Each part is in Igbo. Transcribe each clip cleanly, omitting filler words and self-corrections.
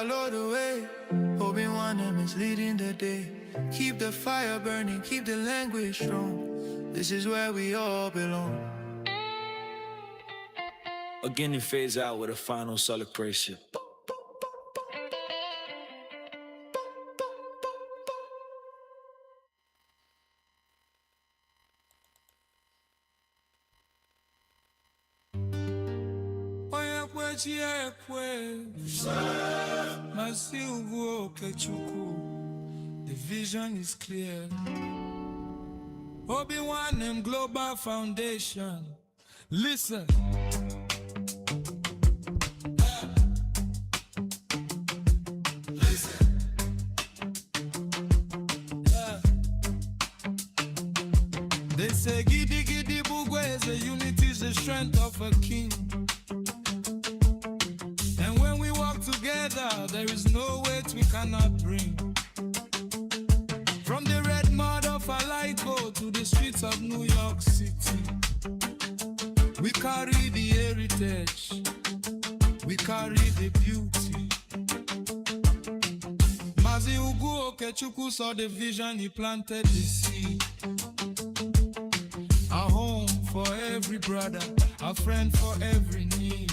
follow the way. Obinwannem is leading the day. Keep the fire burning, keep the language strong. This is where we all belong. Again, it fades out with a final celebration. The vision is clear. Obinwannem Global Foundation. Listen. They say giddy giddy bugwe is a unity, is the strength of a king. And when we walk together, there is no weight we cannot bring. From the red mud of ANI IGBO to the streets of New York City, we carry the heritage, we carry the beauty. Mazi Ugu Okechukwu saw the vision, he planted the seed. A home for every brother, a friend for every need.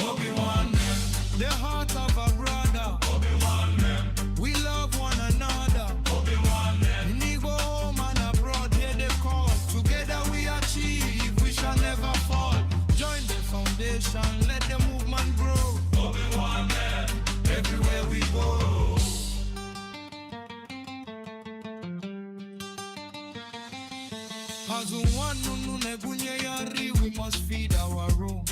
Obinwannem, the heart of a brother. Obinwannem, we love one another. Obinwannem, in Igbo home and abroad, hear the call. Together we achieve, we shall never fall. Join the foundation, let the movement grow. Obinwannem, everywhere we go. We must feed our own.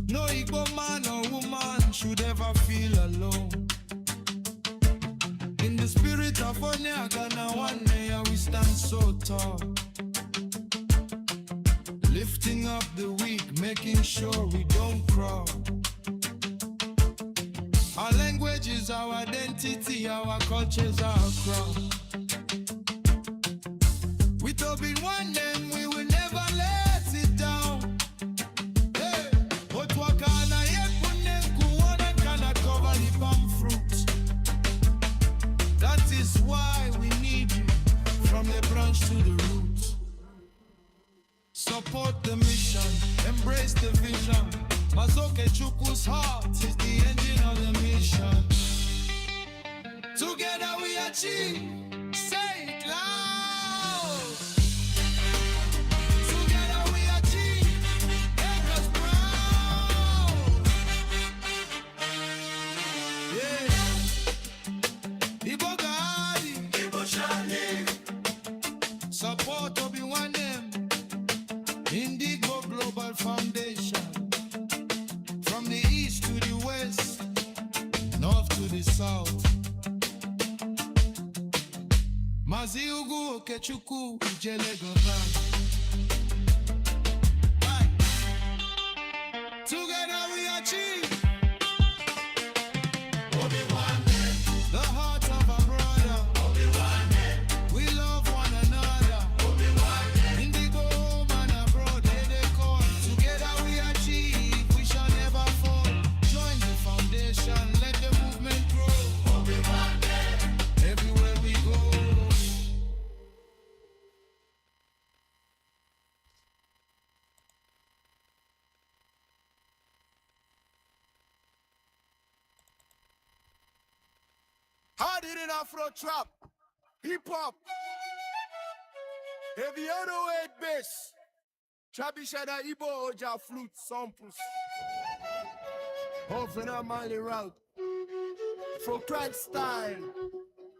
No Igbo man or woman should ever feel alone. In the spirit of Onyagana, one day we stand so tall, lifting up the weak, making sure we don't crawl. Our language is our identity, our culture is our crown. With Obinwannem, we will never let it down. Hey, Otwakana yekune kuona kana cover the palm fruit. That is why we need you, from the branch to the root. Support the mission, embrace the vision. Okechukwu's heart is the engine of the mission. Together we achieve. Say it loud. Together we achieve. Make us proud. Yeah. Igbo Gadi, Igbo Shani. Support Obinwannem Ndi Igbo Global Foundation. From the east to the west, north to the south. Mazi Ugu Okechukwu Ijele Government. Together we achieve. Obinwannem, the heart of a brother. Obinwannem, we love one another. Obinwannem, Indigo home and abroad, they call. Together we achieve, we shall never fall. Join the foundation, let the movement grow. Obinwannem, everywhere we go. Hard hitting Afro trap, hip hop, heavy 808 bass, traditional Igbo Oja flute samples, often a Mali route, for crack style,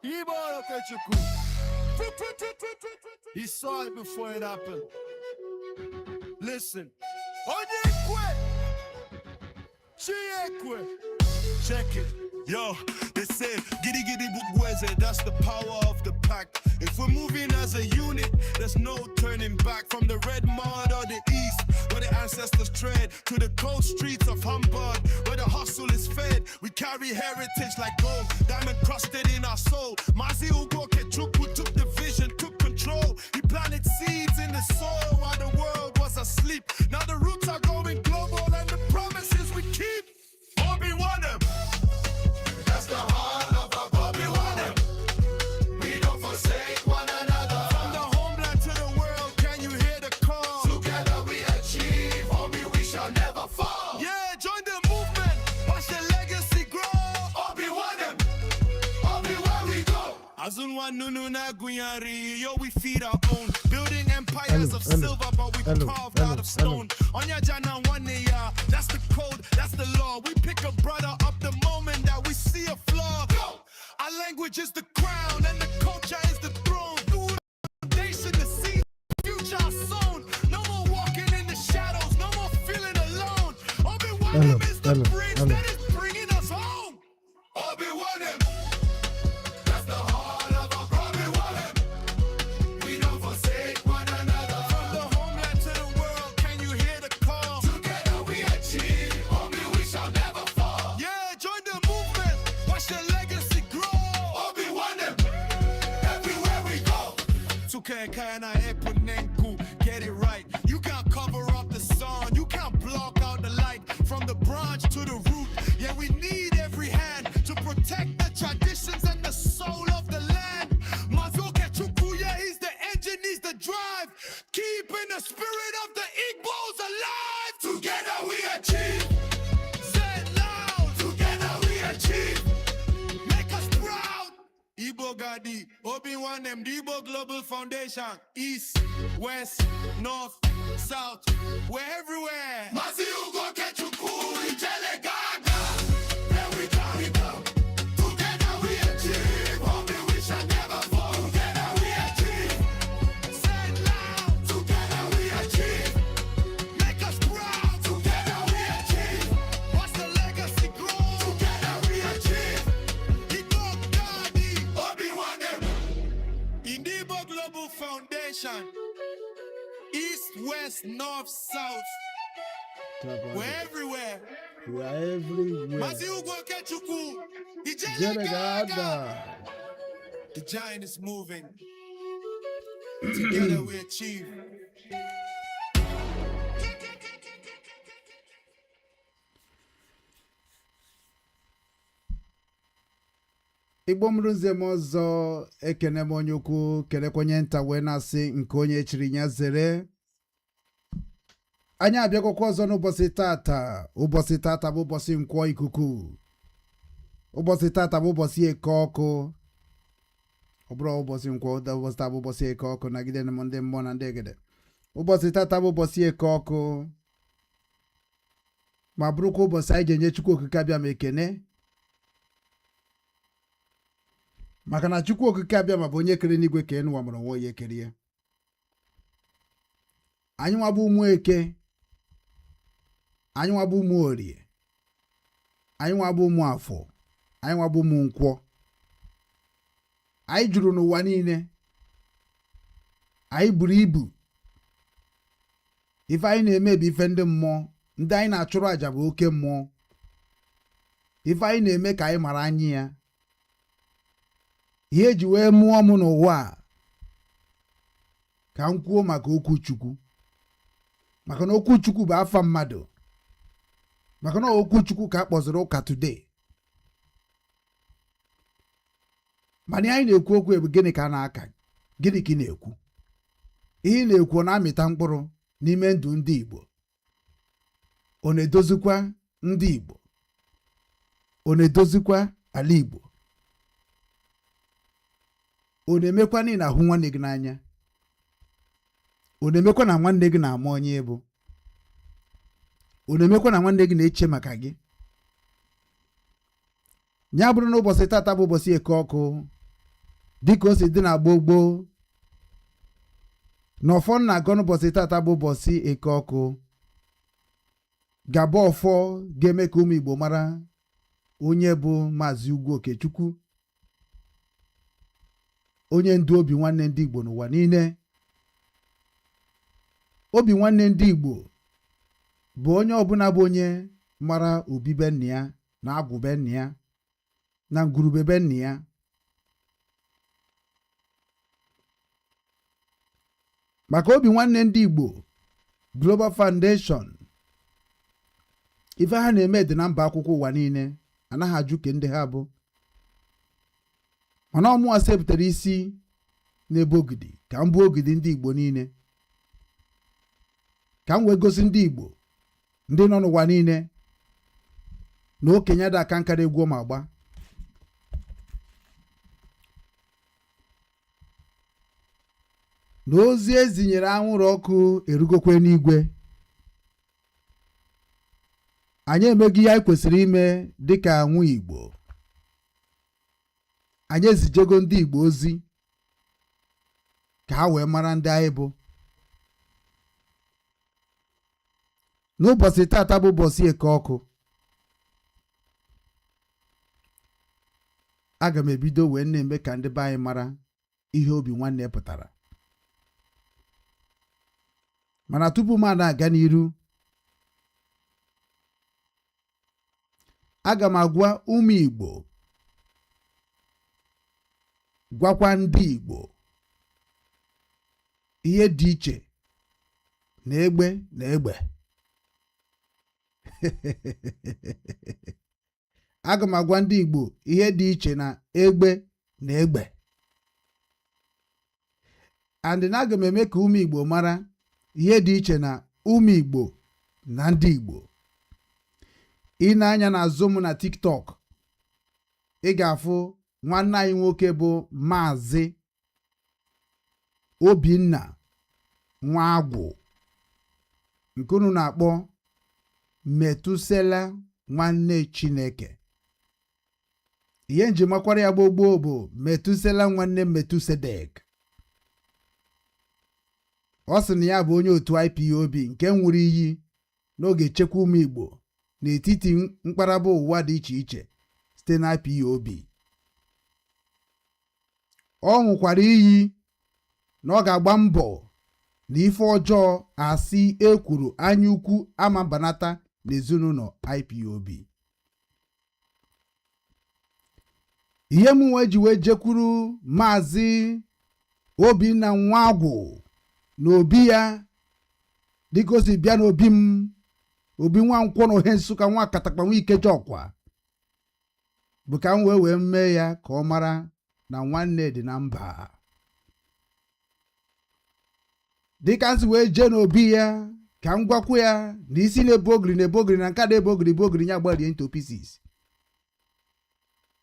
Igbo Okechukwu. He saw it before it happened. Listen, Onyekwe, Chiekwe, check it. Yo, they say, giddy giddy bugweze, that's the power of the pack. If we're moving as a unit, there's no turning back. From the red mud or the east, where the ancestors tread, to the cold streets of Hamburg, where the hustle is fed. We carry heritage like gold, diamond crusted in our soul. Mazi Ugu Okechukwu took the vision, took control. He planted seeds in the soil while the world was asleep. Now the roots are going global and the promises we keep. Yo, we feed our own. Building empires of silver, but we carved out of stone. On your jana one year, that's the code, that's the law. We pick a brother up the moment that we see a flaw. Our language is the crown and the culture is the throne. Through foundation, the seed, future sown. No more walking in the shadows, no more feeling alone. Obinwannem is the bridge that is bringing us home. Obinwannem, that's the heart of our Obinwannem. We don't forsake one another. From the homeland to the world, can you hear the call? Together we achieve, Obi, we shall never fall. Yeah, join the movement, watch the legacy grow. Obinwannem, everywhere we go. Get it right. You can't cover up the sun, you can't block out the light. From the branch to the root, yeah, we need every hand to protect the traditions and the soul of the land. Mazoke Chukuya, he's the engine, he's the drive. Keeping the spirit of the Igbos alive. Together we achieve. Say it loud. Together we achieve. Make us proud. Igbo Gadi, Obinwannem Ndi Igbo Global Foundation. East, West, North, South, we're everywhere. There we go. Together we achieve. Obi, we shall never fall. Together we achieve. Say it loud. Together we achieve. Make us proud. Together we achieve. Watch the legacy grow. Together we achieve. Igbo Gadi, Obinwannem Ndi Igbo Global Foundation. East, West, North, South. We're everywhere. We are everywhere. The giant is moving. Together we achieve. Igbo mrunze mozo ekene monyoku kene kwenye nta wena si nkonye chirinya zere. Anya abịakwa ọzọ n'ụbọchị tata bụ ụbọchị nkwọ ikuku. Ụbọchị tata bụ ụbọchị eke ọkụ. Ọ bụrụ ụbọchị nkwọ, ụbọchị tata bụ ụbọchị eke ọkụ nagide na ndị mmụọ na ndị egede. Ụbọchị tata bụ ụbọchị eke ọkụ. Ma bụrụkwa ụbọchị anyị ga-enye Chukwu okike abịa ma ekene. Maka na Chukwu okike abịa ma bụ onye kere n'igwe ka enụwa mụrụ nwa onye kere ya. Anyị nwa bụ ụmụ eke. Anyị nwa bụ ụmụ orie. Anyị nwa bụ ụmụ afọ. Anyị nwa bụ ụmụ nkwọ. Anyị juru n'ụwa niile. Anyị buru ibu. Ife anyị na-eme bụ ife ndị mmụọ. Ndị anyị na-achụrụ aja bụ oke mmụọ. Ife anyị na-eme ka anyị mara anyị ya. Ihe eji wee mụọ m n'ụwa a ka m kwuo maka okwu Chukwu. Maka na okwu Chukwu bụ afa mmadụ. Maka na okwu Chukwu ka a kpọziri ụka today. Mana anyị na-ekwu okwu bụ gịnị ka a na-aka? Gịnị ka ị na-ekwu? Ihe ị na-ekwu na-amịta mkpụrụ n'ime ndụ ndị Igbo. Ọ na-edozikwa ndị Igbo. Ọ na-edozikwa ala Igbo. Ọ na-emekwa na ị na-ahụ nwanne gị n'anya. Ọ na-emekwa na nwanne gị na-ama onye ịbụ. Ọ na-emekwa na nwanne gị na-eche maka gị. Ya bụrụ na ụbọchị tata bụ ụbọchị eke ọkụ dịka o si dị na gboo na ọfọ na-agọ n'ụbọchị tata bụ ụbọchị eke ọkụ gaba ọfọ ga-eme ka ụmụ Igbo mara onye bụ Maazị Ugwu Okechukwu, onye ndu Obinwanne Ndị Igbo n'ụwa niile. Obinwanne Ndị Igbo bụ onye ọbụla bụ onye mara obibe nna ya na agwụbe nna ya na ngurubebe nna ya. Maka Obinwanne Ndị Igbo Global Foundation, ife ha na-eme dị na mba akwụkwọ ụwa niile, anaghị ajụ ke ndị ha bụ. Mana ọmụwa sepụtara isi n'ebe ogidi ka m bụ ogidi ndị Igbo niile, ka m wee gosi ndị Igbo ndị nọ n'ụwa niile na okenye dị aka nkara egwu ma agba. na ozi ezinyere anwụrụ ọkụ erugokwe n'igwe. Anyị emeghị ihe anyị kwesịrị ime dịka nwa Igbo. Anyị ezijego ndị Igbo ozi ka ha wee mara ndị anyị bụ. N'ụbọchị tata bụ ụbọchị eke ọkụ, aga m ebido wee na-eme ka ndị be anyị mara ihe Obinwanne pụtara. Mana tupu m na-aga n'iru, aga m agwa ụmụ Igbo, gwakwa ndị Igbo ihe dị iche na egbe na egbe. Aga m agwa ndị Igbo ihe dị iche na egbe na egbe. And na aga m eme ka ụmụ Igbo mara ihe dị iche na ụmụ Igbo na ndị Igbo. Ị na-anya n'azụ m na TikTok, ị ga-afụ nwanne anyị nwoke bụ Maazị Obinna Nwagwụ, nke unu na-akpọ Metusela nwanne Chineke. Ihe njimakwara ya gboo bụ Metusela nwanne Metusedek. Ọ sị na ya bụ onye otu IPOB nke nwụrụ iyi n'oge chekwa ụmụ Igbo n'etiti mkparaba ụwa dị iche iche site na IPOB. Ọ ṅụkwara iyi na ọ ga-agba mbọ na ife ọjọọ asị ekwuru anya ukwu ama banata n'ezinụlọ IPOB. Ihe m nwe ji wee jekwuru Maazị Obinna Nwagwụ na obi ya dịka o si bịa n'obi m, Obi Nwankwọ na Ohe Nsụka nwa Katakpa nwa Ikeja Ọkwa, bụ ka m wee mee ya ka ọ mara na nwanne dị na mba. Dịka nsi wee jee n'obi ya ka m gwakwu ya na isi na-ebo ogiri na nka na-ebo ogiri ya gbarie into pieces.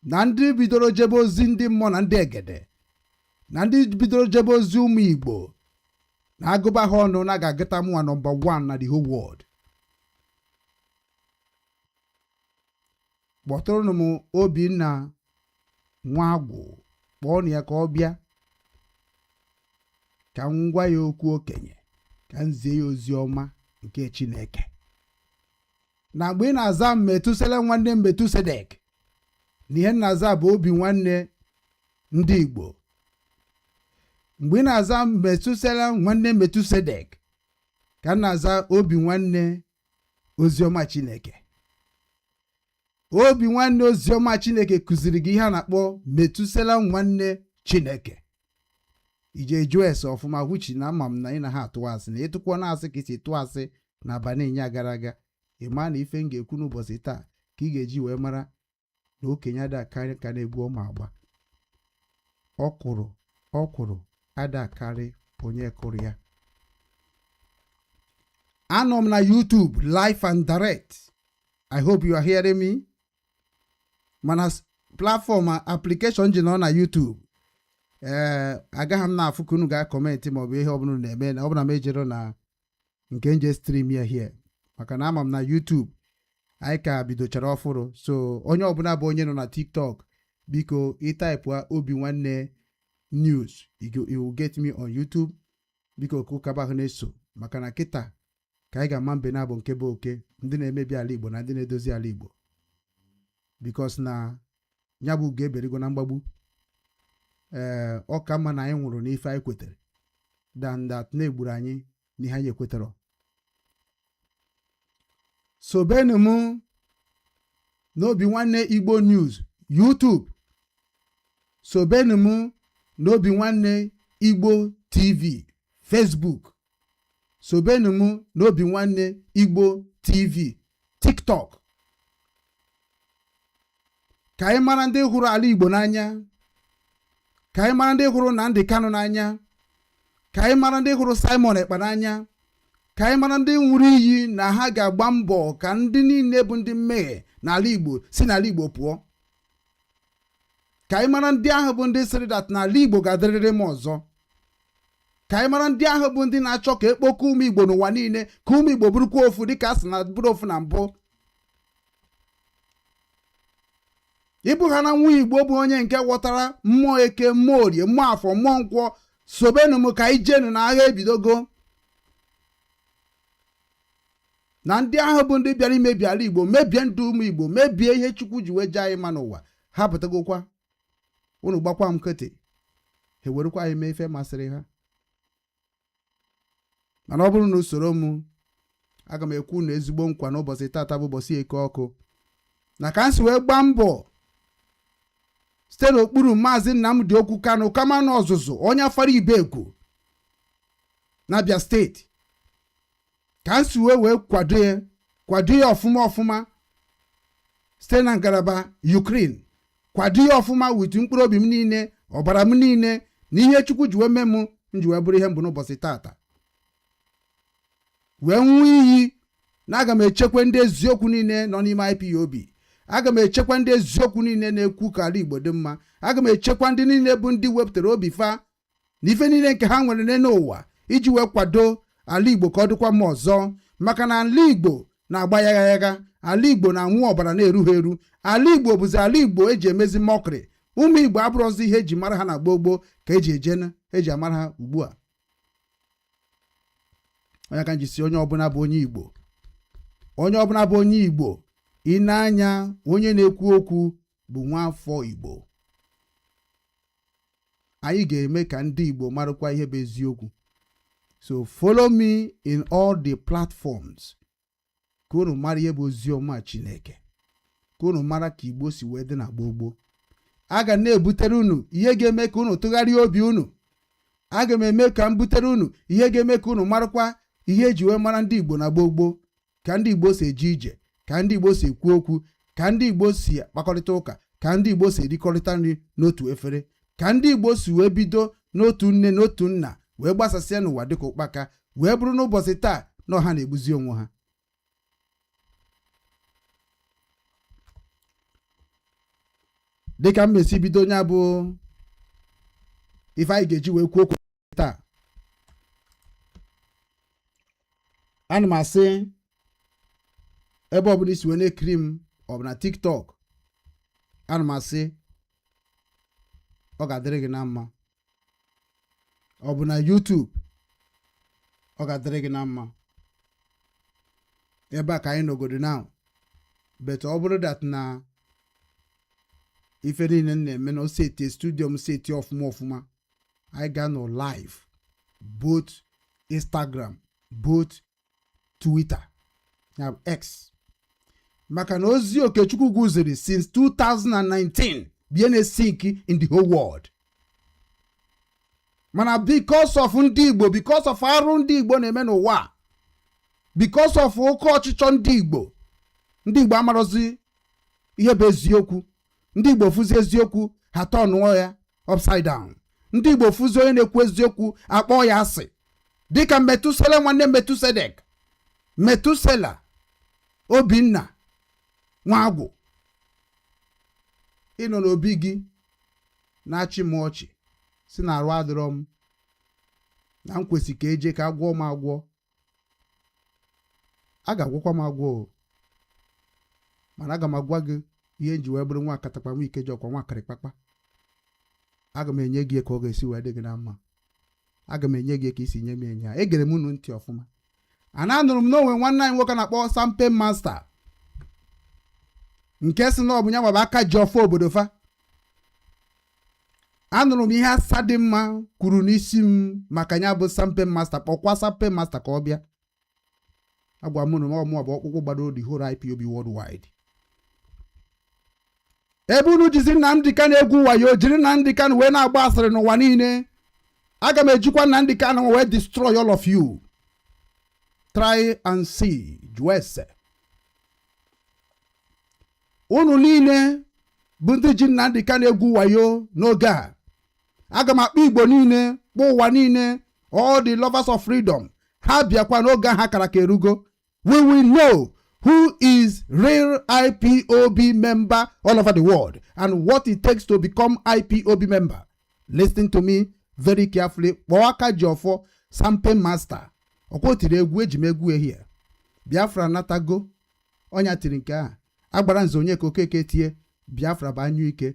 Na ndị bidoro jebe ozi ndị mmụọ na ndị egede, na ndị bidoro jebe ozi ụmụ Igbo, na agụba ha ọnụ na ga-agụta mụnwa nọmba 1 na the whole world. Kpọtụrụnụ m Obinna Nwagwụ, kpọọ ya ka ọ bịa ka m gwa ya okwu okenye, ka m zie ya ozi ọma nke Chineke. Na mgbe ị na-aza Metusela nwanne Metusedek, na ihe na-aza bụ Obinwanne Ndị Igbo. Mgbe ị na-aza Metusela nwanne Metusedek, ka m na-aza Obinwanne oziọma Chineke. Obinwanne oziọma Chineke kụziri gị ihe a na-akpọ Metusela nwanne Chineke. Ije jụọ ese ọfụma, wuchi na ama m na ị na ha atụ asị, na ịtụkwa na asị ka isi tụọ asị na abalị ịnya gara aga. Ị ma na ife m ga-ekwu n'ụbọchị taa ka ị ga-eji wee mara na okenye ada akarị ka na-egbu ọma agba. Ọkwụrụ ada akarị onye kụrụ ya. Anọ m na YouTube live and direct. I hope you are hearing me. Mana platform application ji nọ na YouTube, agaghị m na-afụ ka unu ga-akọmentị maọbụ ihe ọbụla na-eme, na ọbụla m ejero na nke nje stream ya here, maka na ama m na YouTube anyị ka bidochara ọfụrụ. So onye ọbụla bụ onye nọ na TikTok, biko ịtaipụ Obinwanne News, you will get me on YouTube. Biko kụkaba ahụ na-eso, maka na kịta ka anyị ga-ama mbe na-abụ nke bụ oke, ndị na-emebi ala Igbo na ndị na-edozi ala Igbo, because na ya bụ ga-eberigo na mgbagbu. Ọ ka mma na anyị nwụrụ n'ife anyị kwetere than that na-egburu anyị n'ihe anyị ekwetara. Sobenụ m n'Obinwanne Igbo News YouTube, sobenụ m n'Obinwanne Igbo TV Facebook, sobenụ m n'Obinwanne Igbo TV TikTok. Ka anyị mara ndị hụrụ ala Igbo n'anya, ka anyị mara ndị hụrụ Nnamdi Kanu n'anya, ka anyị mara ndị hụrụ Simon Ekpa n'anya, ka anyị mara ndị nwụrụ iyi na ha ga-agba mbọ ka ndị niile bụ ndị mmehie n'ala Igbo si n'ala Igbo pụọ. Ka anyị mara ndị ahụ bụ ndị sịrị dat n'ala Igbo ga-adịrịrị m ọzọ. ka anyị mara ndị ahụ bụ ndị na-achọ ka ekpokọ ụmụ Igbo n'ụwa niile ka ụmụ Igbo bụrụkwa ofu dịka a sị na bụrụ ofu na mbụ. Ịbụ ha na nwa Igbo bụ onye nke ghọtara mmụọ eke, mmụọ orie, mmụọ afọ, mmụọ nkwọ, sobenụ m ka anyị jenu na agha ebidogo. Na ndị ahụ bụ ndị bịara imebi ala Igbo, mebie ndụ ụmụ Igbo, mebie ihe Chukwu ji wee jee anyị ma n'ụwa, ha pụtagokwa unu gbakwa m nkịtị, ha ewerekwa anyị mee ife masịrị ha. Mana ọ bụrụ na usoro m, aga m ekwu na ezigbo nkwa n'ụbọchị tata bụ ụbọchị eke ọkụ, na ka m si wee gbaa mbọ site n'okpuru Maazị Nnamdi Okwu Kanu kama n'ọzụzụ onye afara Ibekwu n'Abia steeti, ka m si wee kwado ya ọfụma site na ngalaba Ukraine, kwado ya ọfụma wit mkpụrụ obi m niile, ọbara m niile, na ihe Chukwu ji wee mee m ji wee bụrụ ihe mbụ n'ụbọchị tata, wee nwee iyi na aga m echekwa ndị eziokwu niile nọ n'ime IPOB. Aga m echekwa ndị eziokwu niile na-ekwu ka ala Igbo dị mma. Aga m echekwa ndị niile bụ ndị wepụtara obi fa na ife niile nke ha nwere n'ụwa iji wee kwado ala Igbo ka ọ dịkwa mma ọzọ, maka na ala Igbo na-agba yagha, ala Igbo na-anwụ ọbara na-eru ha eru, ala Igbo bụzi ala Igbo eji emezi mọkịrị. Ụmụ Igbo abụrụzi ihe eji mara ha na gboo ka eji amara ha ugbu a. Onye ka njisi onye ọbụla bụ onye Igbo, onye ọbụla bụ onye Igbo, ị na-anya onye na-ekwu okwu bụ nwa afọ Igbo. Anyị ga-eme ka ndị Igbo marakwa ihe bụ eziokwu. So follow me in all the platforms ka unu mara ihe bụ oziọma Chineke, ka unu mara ka Igbo si wee dị na gboo. Aga na-ebutere unu ihe ga-eme ka unu tụgharịa obi unu. Aga m eme ka m butere unu ihe ga-eme ka unu marakwa ihe eji wee mara ndị Igbo na gboo, ka ndị Igbo si eje ije, ka ndị Igbo si ekwu okwu, ka ndị Igbo si akpakọrịta ụka, ka ndị Igbo si erikọrịta nri n'otu efere, ka ndị Igbo si wee bido n'otu nne n'otu nna wee gbasasịa n'ụwa dịka ụkpaka, wee bụrụ n'ụbọchị taa na ọha na-egbuzi onwe ha. Dịka m mesi bido onye bụ ife anyị ga-eji wee kwuo okwu taa, ana m asị ebe ọbụla isi wee na-ekiri m, ọ bụ na TikTok, ana m asị ọ ga-adịrị gị na mma, ọ bụ na YouTube, ọ ga-adịrị gị na mma. Ebe a ka anyị nọgodo now, but ọ bụrụ that na ife niile m na-eme na oseti studio m seti ọfụma, anyị ga-anọ live both Instagram, both Twitter, ya X, maka na ozi Okechukwu guziri since 2019 bie na-esink in the whole world. Mana because of ndị Igbo, because of arụ ndị Igbo na-eme n'ụwa, because of oke ọchịchọ ndị Igbo amarozi ihe bụ eziokwu. Ndị Igbo fụzi eziokwu ha tọnụọ ya upside down. Ndị Igbo fụzi onye na-ekwu eziokwu akpọ ya asị, dịka Metusela nwanne Metusedek, Metusela Obinna Nwagwu. Ịnọ n'obi gị na-achị m ọchị si na arụ adịrọ m, na m kwesị ka eje ka agwọ m agwọ. A ga-agwọkwa m agwọ, mana aga m agwa gị ihe nji wee bụrụ nwa akatakpa nwa ike ji ọkwa nwa akarịkpakpa. Aga m enye gị ka ọ ga-esi wee dị gị na mma. Aga m enye gị ka isi nye m enye ya. Egere m unu ntị ọfụma. Ana anụrụ m n'onwe nwanne anyị nwoke na-akpọ Sampe Master, nke si na ọ bụ nya gbaba aka ji ọfọ obodo fa. Anụrụ m ihe asa dị mma kwuru n'isi m maka nya bụ Sampe Master, kpọkwa Sampe Master ka ọ bịa. Agwa m na ọ bụ ọkpụkpụ gbado the whole IPOB worldwide. Ebe unu jizi Nnamdi Kanu egwu wayo, jiri Nnamdi Kanu wee na-agba asịrị n'ụwa niile, aga m ejikwa Nnamdi Kanu wee destroy all of you. Try and see. Juese. Unu niile bụ ndị ji Nnamdi Kanu egwu wayo n'oge a. Aga m akpọ Igbo niile, kpọ ụwa niile, all the lovers of freedom. Ha bịakwa n'oge ha kara ka erugo. We will know who is real IPOB member all over the world and what it takes to become IPOB member. Listen to me very carefully. Kpọwaka ji ọfọ Sampe Master. Ọkwa tiri egwu eji m egwu ehie. Biafra natago. Onya tiri nke a. Agbara nze onye ka Okeke tie. Biafra bụ anyụ ike.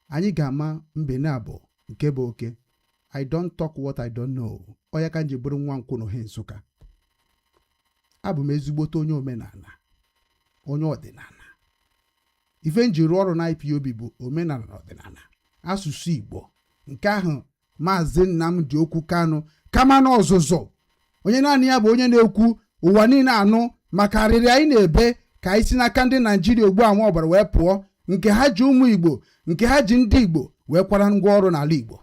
Anyị ga-ama mbe na abụ nke bụ oke. I don't talk what I don't know. Oya ka nji bụrụ nwa nkwụ n'ohe Nsụka. Abụ m ezigbote onye omenala. Onye ọdịnala. Ife nji rụọ ọrụ na IPOB bụ omenala na ọdịnala. Asụsụ Igbo. Nke ahụ Maazị Nnamdi Okwu Kanụ kama na ọzụzụ. Onye naanị ya bụ onye na-ekwu ụwa niile anụ maka arịrị anyị na-ebe ka anyị si n'aka ndị Naijiria ugbu a nwa ọbara wee pụọ. Nke ha ji ụmụ Igbo, nke ha ji ndị Igbo wee kwara ngwa ọrụ n'ala Igbo.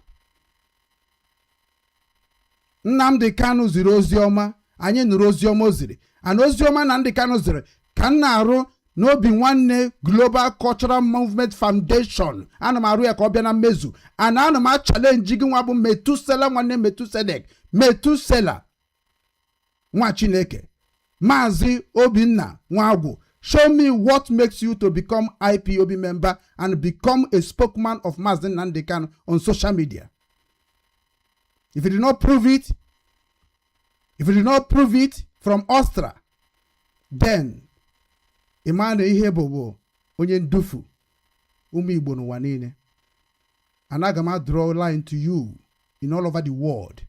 Nnamdi Kanụ ziri ozi ọma, anyị nụrụ ozi ọma o ziri. Ana ozi ọma na Nnamdi Kanụ ziri ka m na-arụ n'Obinwannem Global Cultural Movement Foundation. Ana m arụ ya ka ọ bịa na mmezu. Ana m challenge gị nwa bụ Metusela nwanne Metusedek, Metusela nwa Chineke, Maazị Obinna Nwagwu. Show me what makes you to become IPOB member and become a spokesman of Maazị Nnamdi Kanụ on social media. If you did not prove it from Ostra, then Imane ihe bụ onye ndufu ụmụ Igbo n'ụwa niile. And aga m draw a line to you in all over the world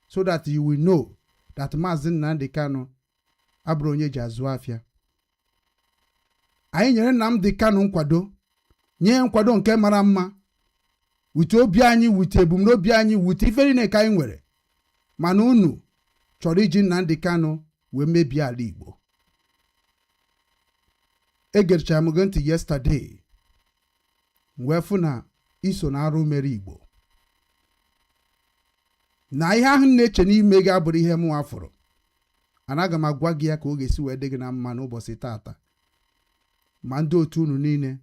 so that you will know that Maazị Nnamdi Kanụ abụrụ onye ji azụ afịa. Anyị nyere Nnamdi Kanụ nkwado, nye nkwado nke mara mma, wute obi anyị, wute ebumnobi anyị, wute ife niile ka anyị nwere. Mana unu chọrọ iji Nnamdi Kanụ wee mebie ala Igbo. Egerichara m gị ntị yesterday wee fụ na iso na arụ mere Igbo. Na ihe ahụ na-eche n'ime gị abụrụ ihe mụ afụrụ. Anaga m agwa gị ya ka ọ ga-esi wee dị gị na mma n'ụbọchị taata. Ma ndị otu unu niile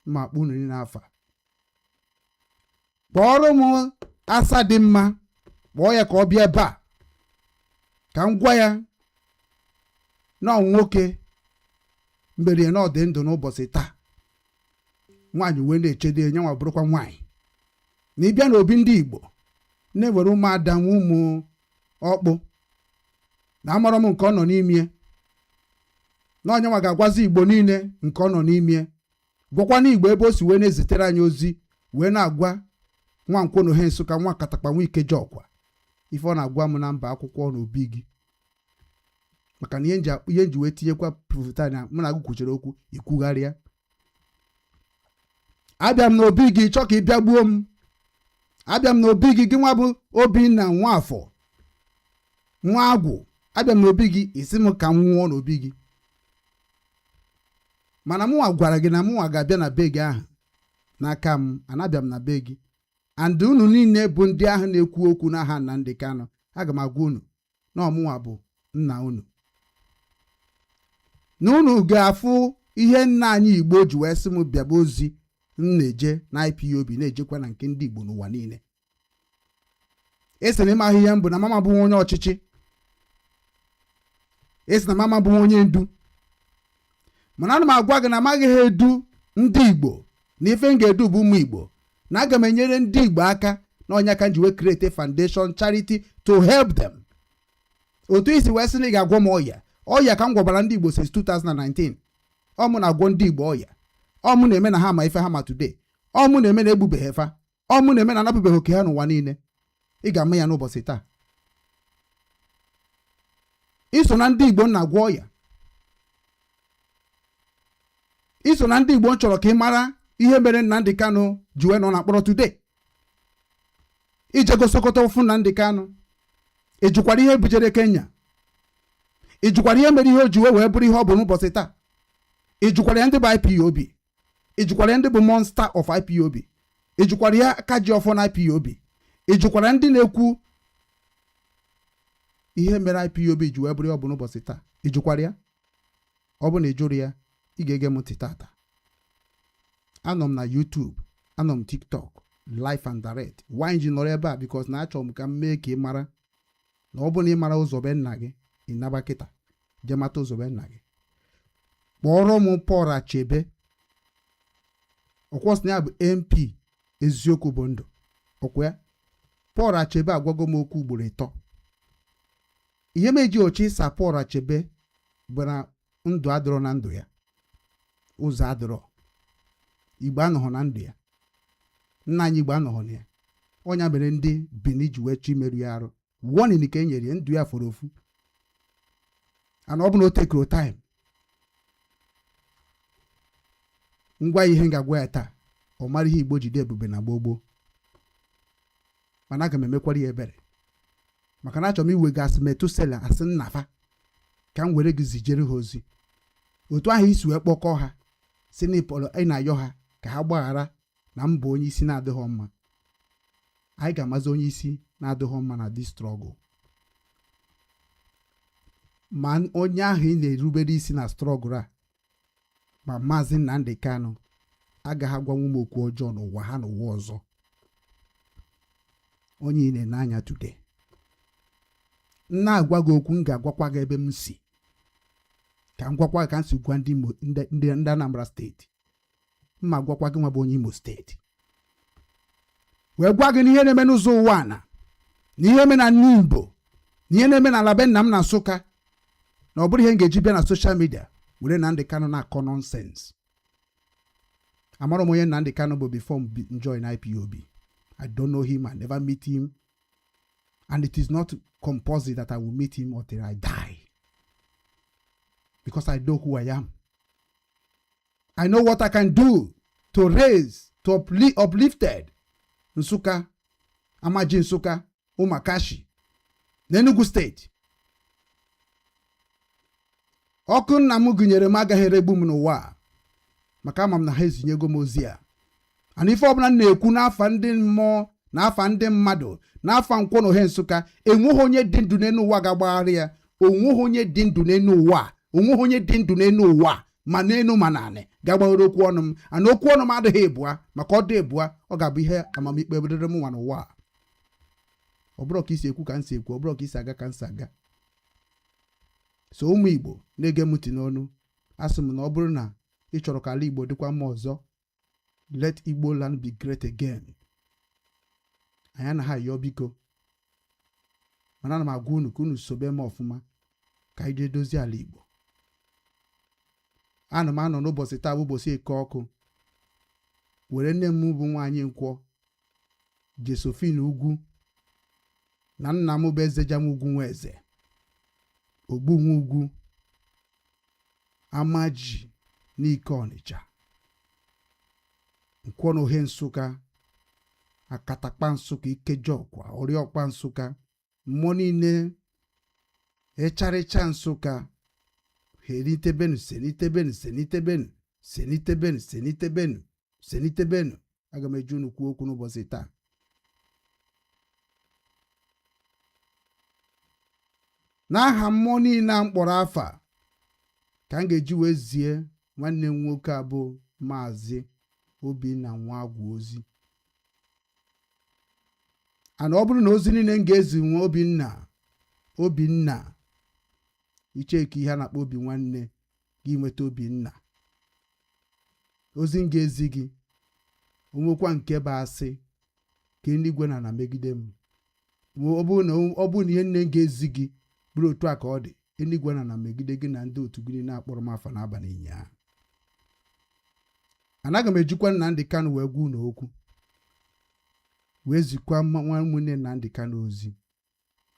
ma akpụ unu niile afa. Kpọrọ m asa dị mma, kpọọ ya ka ọ bịa ebe a ka m gwa ya na nwoke mberie na ọdị ndụ n'ụbọchị taa. Nwaanyị wee na-echede enye nwa bụrụkwa nwaanyị. Na ịbịa n'obi ndị Igbo na-ewere ụmụada ụmụ ọkpụ na amara m nke ọ nọ n'ime. Na onye nwa ga-agwazi Igbo niile nke ọ nọ n'ime. Gwakwa na Igbo ebe o si wee na-ezitere anyị ozi wee na-agwa nwa nkwụ n'ohe Nsụka, nwa katakpa nwa Ikeje ọkwa. Ife ọ na-agwa m na mba akwụkwọ n'obi gị. Maka na ihe nji wee tinyekwa prụfụtanya mụ na gị kwuchere okwu ikwugharịa. Abịa m n'obi gị chọ ka ị bịa gbuo m. Abịa m n'obi gị, gị nwa bụ Obinna Nwafọ Nwagwu. Abịa m n'obi gị isi m ka m nwụọ n'obi gị. Mana mụnwa gwara gị na mụnwa ga-abịa na be gị ahụ n'aka m. Anabịa m na be gị. And unu niile bụ ndị ahụ na-ekwu okwu n'aha Nnamdi Kanụ. Aga m agwa unu na ọmụnwa bụ nna unu. Na unu ga-afụ ihe nna anyị Igbo ji wee sị m bịaba ozi m na-eje na IPOB, na-ejekwa na nke ndị Igbo n'ụwa niile. Esi na ịma ihe m bụ na mama bụ onye ọchịchị. Esi na mama bụ onye ndu. Mana ana m agwa gị na amaghị ha edu ndị Igbo na ife m ga-edu bụ ụmụ Igbo. Na aga m enyere ndị Igbo aka na onye aka nji wee create a foundation charity to help them. Otu isi wee sị na ị ga-agwọ m ọya ka m gwabara ndị Igbo since 2019. Ọ mụ na-agwọ ndị Igbo ọya. Ọ mụ na-eme na ha ma ife ha ma today. Ọ mụ na-eme na egbubeghị efa. Ọ mụ na-eme na anapụbeghị oke ha n'ụwa niile. Ị ga-ama ya n'ụbọchị taa. Iso na ndị Igbo na-agwọ ọya. Iso na ndị Igbo chọrọ ka ị mara ihe mere Nnamdi Kanụ ji wee nọ na mkpọrọ today. Ijego Sokoto fụ Nnamdi Kanụ. Ejukwara ihe bujere Kenya. Ejukwara ihe mere ihe o ji wee bụrụ ihe ọ bụ n'ụbọchị taa. Ejukwara ya ndị bụ IPOB. Ejukwara ya ndị bụ monster of IPOB. Ejukwara ya aka ji ọfọ na IPOB. Ejukwara ndị na-ekwu ihe mere IPOB ji wee bụrụ ihe ọ bụ n'ụbọchị taa. Ejukwara ya. Ọ bụ na ejuru ya, ị ga-ege m ntị tata. Anọ m na YouTube, anọ m TikTok, live and direct. Why ji nọrọ ebe a? Because na achọrọ m ka m mee ka ị mara na ọ bụ na ị mara ụzọ be nna gị, ị naba kịta je mata ụzọ be nna gị. Kpọrọ m Paul Achebe. Ọkwọsị ya bụ MP eziokwu bụ ndụ. Ọkwa ya Paul Achebe agwago m okwu ugboro 3. Ihe meji ochi ịsa Paul Achebe bụ na ndụ adịrọ na ndụ ya, ụzọ adịrọ, Igbo anọghọ na ndụ ya, nna anyị Igbo anọghọ na ya. Ọnya mere ndị Bini ji wee chọ imerụ ya arụ. Warning ka e nyere ya, ndụ ya fọrọ ofu. Ana ọ bụ na o tekiro time. Ngwa ihe ga-agwa ya taa, ọ mara ihe Igbo jide ebube na gbogbo. Mana aga m emekwara ya ebere. Maka na achọrọ m iwegasị Metusela asị nnafa ka m were gị zijere ha ozi. Otu ahụ isi wee kpọkọ ha si n'ịpọrọ ị na-ayọ ha ka ha gbaghara na mbụ onye isi na-adịghọ mma. Anyị ga-amazi onye isi na-adịghọ mma na this struggle. Ma onye ahụ ị na-erubere isi na struggle a, ma Maazị Nnamdi Kanu, agaghị agwanwu m okwu ọjọọ n'ụwa ha n'ụwa ọzọ. Onye ị na-ene anya today. Nna agwa gị okwu, m ga-agwakwa gị ebe m si. Ka m gwakwa ka m si gwa ndị Anambra steeti. Mma gwakwa gị nwa bụ onye Imo steeti. Wee gwa gị n'ihe na-eme n'ụzọ ụwa na n'ihe eme na Igbo, n'ihe na-eme na ala be nna m na Nsụka, na ọ bụrụ ihe m ga-eji bịa na social media were Nnamdi Kanu na-akọ nonsense. Amara m onye Nnamdi Kanu bụ before m join IPOB. I don't know him, I never meet him, and it is not compulsory that I will meet him until I die, because I know who I am. I know what I can do to raise, to uplifted Nsụka, Amaji Nsụka, Umakashi, n'Enugu steeti. Ọkụ nna m gụnyere m agaghị eregbu m n'ụwa, maka ama m na ha ezinyego m ozi a. Ana ife ọbụla na-ekwu n'afa ndị mmụọ, n'afa ndị mmadụ, n'afa nkwọ na ohe Nsụka, enweghị onye dị ndụ n'elu ụwa ga-agbagharị ya. Onweghị onye dị ndụ n'elu ụwa, onweghị onye dị ndụ n'elu ụwa, ma n'elu ma n'anị, ga-agbaghara okwu ọnụ m. Ana okwu ọnụ m adịghị ebua, maka ọ dị ebua, ọ ga-abụ ihe amamikpe ebedere m nwa n'ụwa. Ọ bụrụ ka isi ekwu ka m si ekwu, ọ bụrụ ka isi aga ka m si aga. So ụmụ Igbo na-ege m ntị n'ọnụ, asị m na ọ bụrụ na ị chọrọ ka ala Igbo dịkwa mma ọzọ, let Igbo land be great again. Anyị anaghị ayọ biko, mana ana m agwa unu ka unu sobe m ọfụma ka anyị jee dozie ala Igbo. Ana m anọ n'ụbọchị taa bụ ụbọchị Eke Ọkụ, were nne m bụ nwaanyị Nkwọ, Josephine Ugwu, na nna m bụ Ezejam Ugwu nwa eze, Ogbunwa Ugwu, Amaji n'Ike Ọnịcha, Nkwọ na ohe Nsụka, Akatakpa Nsụka, Ikejọkwa, Oriọkpa Nsụka, mmụọ niile echarịcha Nsụka, Senitebenu, Senitebenu, Senitebenu, Senitebenu, Senitebenu, Senitebenu. Aga m eji unu kwuo okwu n'ụbọchị taa. N'aha mmụọ niile a mkpọrọ afa ka m ga-eji wee zie nwanne m nwoke a bụ Maazị Obinna Nwagwu ozi. Ana ọ bụrụ na ozi niile m ga-ezi nwa Obinna icheke ihe a na-akpọ obi nwanne gị nweta Obinna, ozi m ga-ezi gị onwekwa nke bụ asị ka eluigwe na megide m. Ọ bụ na ihe nne m ga-ezi gị bụrụ otu a ka ọ dị, eluigwe na megide gị na ndị otu gị na-akpọrọ m afa n'abalị ụnyaahụ. Anaghị m ejikwa Nnamdi Kanu wee gwa unu okwu, wee zikwa nwanne Nnamdi Kanu ozi.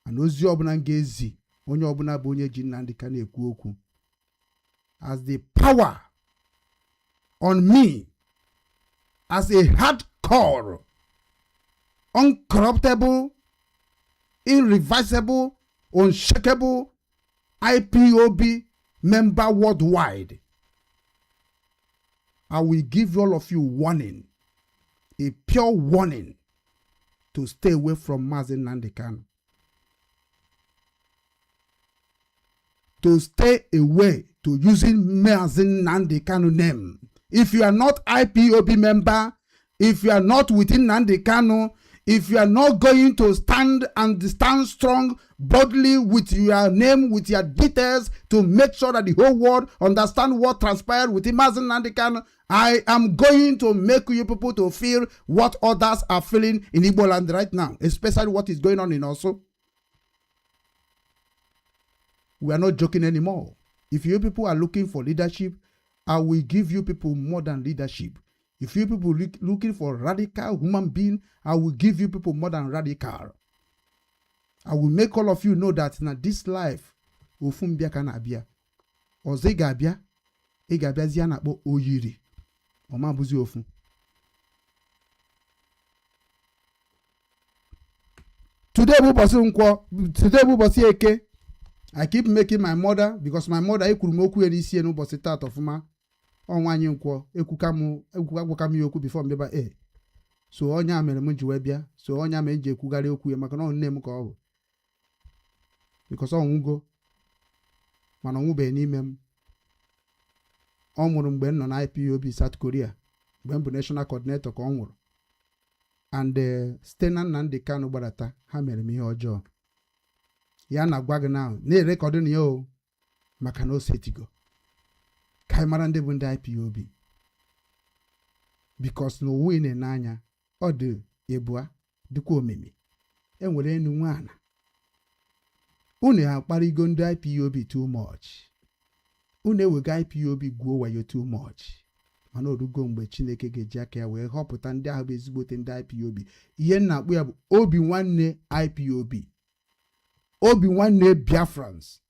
Ana ozi ọbụla m ga-ezi onye ọbụla bụ onye ji Nnamdi Kanu ekwu okwu, as the power on me as a hardcore, uncorruptible, irreversible, unshakable IPOB member worldwide, I will give all of you warning, a pure warning, to stay away from Maazị Nnamdi Kanu. To stay away to using Maazị Nnamdi Kanu name. If you are not IPOB member, if you are not within Nnamdi Kanu, if you are not going to stand strong boldly with your name, with your details, to make sure that the whole world understand what transpired with Mazen Nnamdi Kanu, I am going to make you people to feel what others are feeling in Igbo land right now, especially what is going on in Osu. We are not joking anymore. If you people are looking for leadership, I will give you people more than leadership. If you people looking for radical human being, I will give you people more than radical. I will make all of you know that in this life, ofumbia kana abia. Ozega abia, ega abia ziana bo oyiri. Oma buzi ofu. Today we bosi eke. I keep making my mother, because my mother ekurumoku elisi enu bosi tat of ma. Onwanye nkwo ekukam yoku before mbeba so onya mere m ji webia so onya me nje ekugari okwu ya maka na nne m ka ọ bụ because onwugo mana onwube n'ime m ọ nwụrụ mgbe m nọ na IPOB South Korea mgbe m bụ national coordinator ka ọ nwụrụ and site na Nnamdi Kanu gbadata ha mere m ihe ọjọọ ya na gwa gị na na-erekọdụ na ya o maka na o setigo Kaimara ndị bụ ndị IPOB because no win n'anya ọ dị ebua dịkwa omimi enwere enu nwana unu akparigo ndị IPOB too much unu ewega IPOB gwuo wayo too much mana orugo mgbe Chineke ga-eji aka ya wee họpụta ndị ahụ bụ ezigbote ndị IPOB ihe na-akpụ ya bụ Obinwanne IPOB Obinwanne Biafrans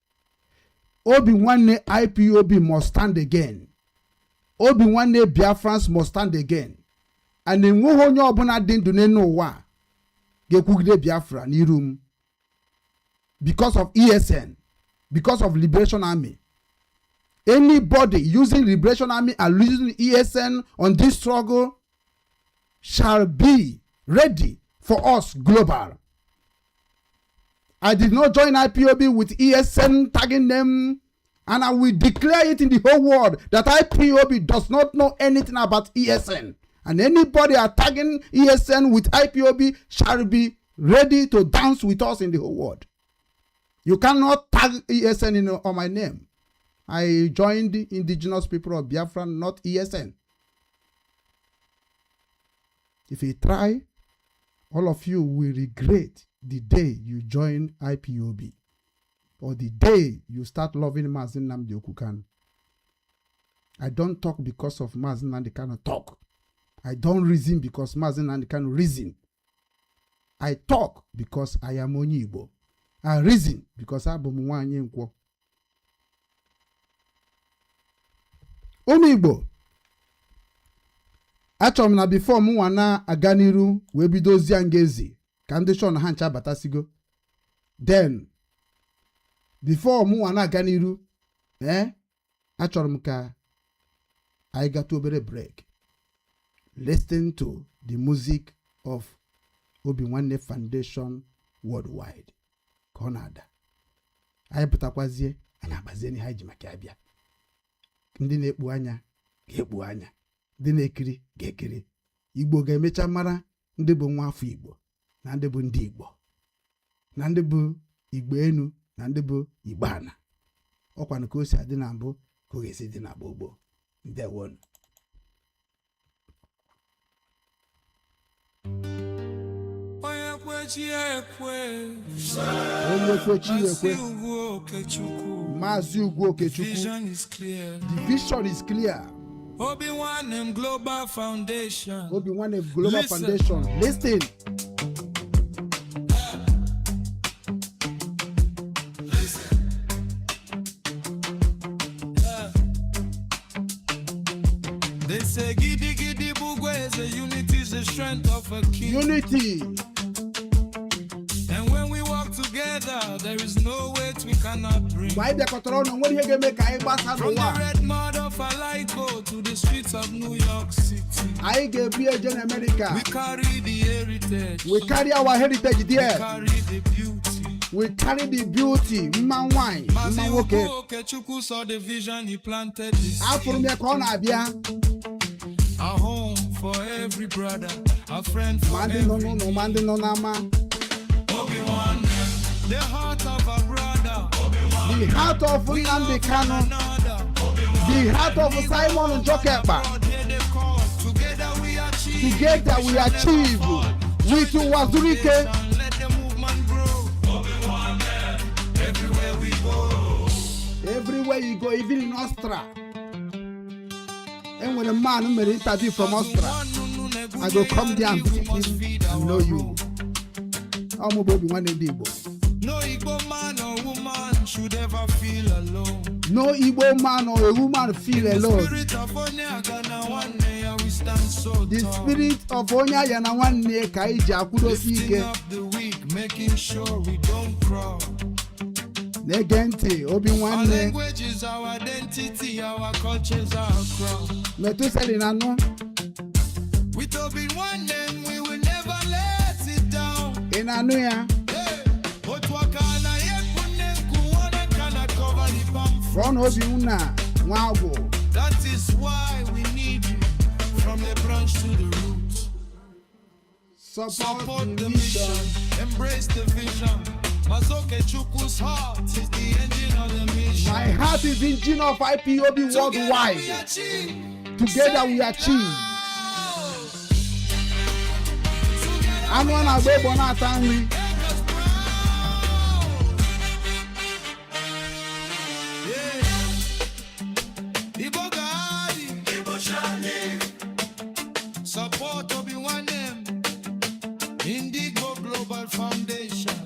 Obinwanne IPOB must stand again. Obinwanne Biafrans must stand again. And enweghị onye ọbụla dị ndụ n'ụwa ga-ekwugide Biafra n'iru m because of ESN, because of Liberation Army. Anybody using Liberation Army and using ESN on this struggle shall be ready for us global. I did not join IPOB with ESN tagging them, and I will declare it in the whole world that IPOB does not know anything about ESN. And anybody tagging ESN with IPOB shall be ready to dance with us in the whole world. You cannot tag ESN on my name. I joined the indigenous people of Biafra, not ESN. If you try, all of you will regret the day you join IPOB or the day you start loving Mazen Nnamdi Kanu. I don't talk because of Mazen Nnamdi Kanu talk. I don't reason because Mazen Nnamdi Kanu reason. I talk because I am onye Igbo. I reason because I am nwanye nkwo. Ụmụ Igbo, achọrọ m na before m nwana aga n'iru wee bidozie ngezi ka ndị shon ha ncha batasigo. Then before m nwana aga n'iru achọrọ m ka anyị gatụ obere break. Listen to the music of Obinwanne Foundation worldwide. Ka ọ na-ada. Anyị pụtakwazie anyị agbazie n'ihe anyị ji maka ya bịa. Ndị na-ekpu anya ga-ekpu anya, ndị na-ekiri ga-ekiri. Igbo ga-emecha mara ndị bụ nwa afọ Igbo na ndị bụ ndị Igbo na ndị bụ Igbo enu na ndị bụ Igbo ana. Ọkwa na ka o si adị na mbụ ka ọ ga-esi dị na gbogbo. Ndewonu. Mazi Ugwu Okechukwu. The vision is clear. Obinwannem Global Foundation. Obinwannem Global Foundation. Listen. They say giddy giddy bugweze, unity is the strength of a king. Unity. And when we work together, there is no weight we cannot bring. Why the control no one here make I pass from the red mud of Alaiko to the streets of New York City. I give you in America. We carry the heritage. We carry our heritage there. We carry the beauty. We carry the beauty. Man wine. Man okay. Okechukwu saw the vision, he planted this. Afro me corner bia. A home for every brother, a friend for Mandi every no no no, mandi no nama. Obinwannem, the heart of a brother. The heart of Nnamdi Kanu. Another. The heart of Simon Jokeba. Together we achieve. Together we achieve. With Wazurike. Let the movement grow. Everywhere we go. Everywhere you go, even in Austria. And when a man who made an interview from Austria, I go come there and visit him and know you. I'm Obinwannem Ndi Igbo. No Igbo man or woman should ever feel alone. No Igbo man or a woman feel alone. The spirit of Onyaka na one day we stand so The tall. spirit of Onyaka na one day kaiji akudo Lifting sike. up the weak, making sure we don't crawl. Negente Our Obinwannem. language is our identity, our culture is our crown. Metuseli nanu. With Obinwannem, we will never let it down. Inanu ya. Hey, Otwakana yekune kuone kana cover the palm. From Obinwannem Nwagwu. That is why we need you from the branch to the root. Support the mission, embrace the vision. Mazoke Chukwu's heart is the engine of the mission. My heart is the engine of IPOB worldwide. Together we achieve. I'm one of the Bonatangri. Support Obinwannem Ndi Igbo Global Foundation.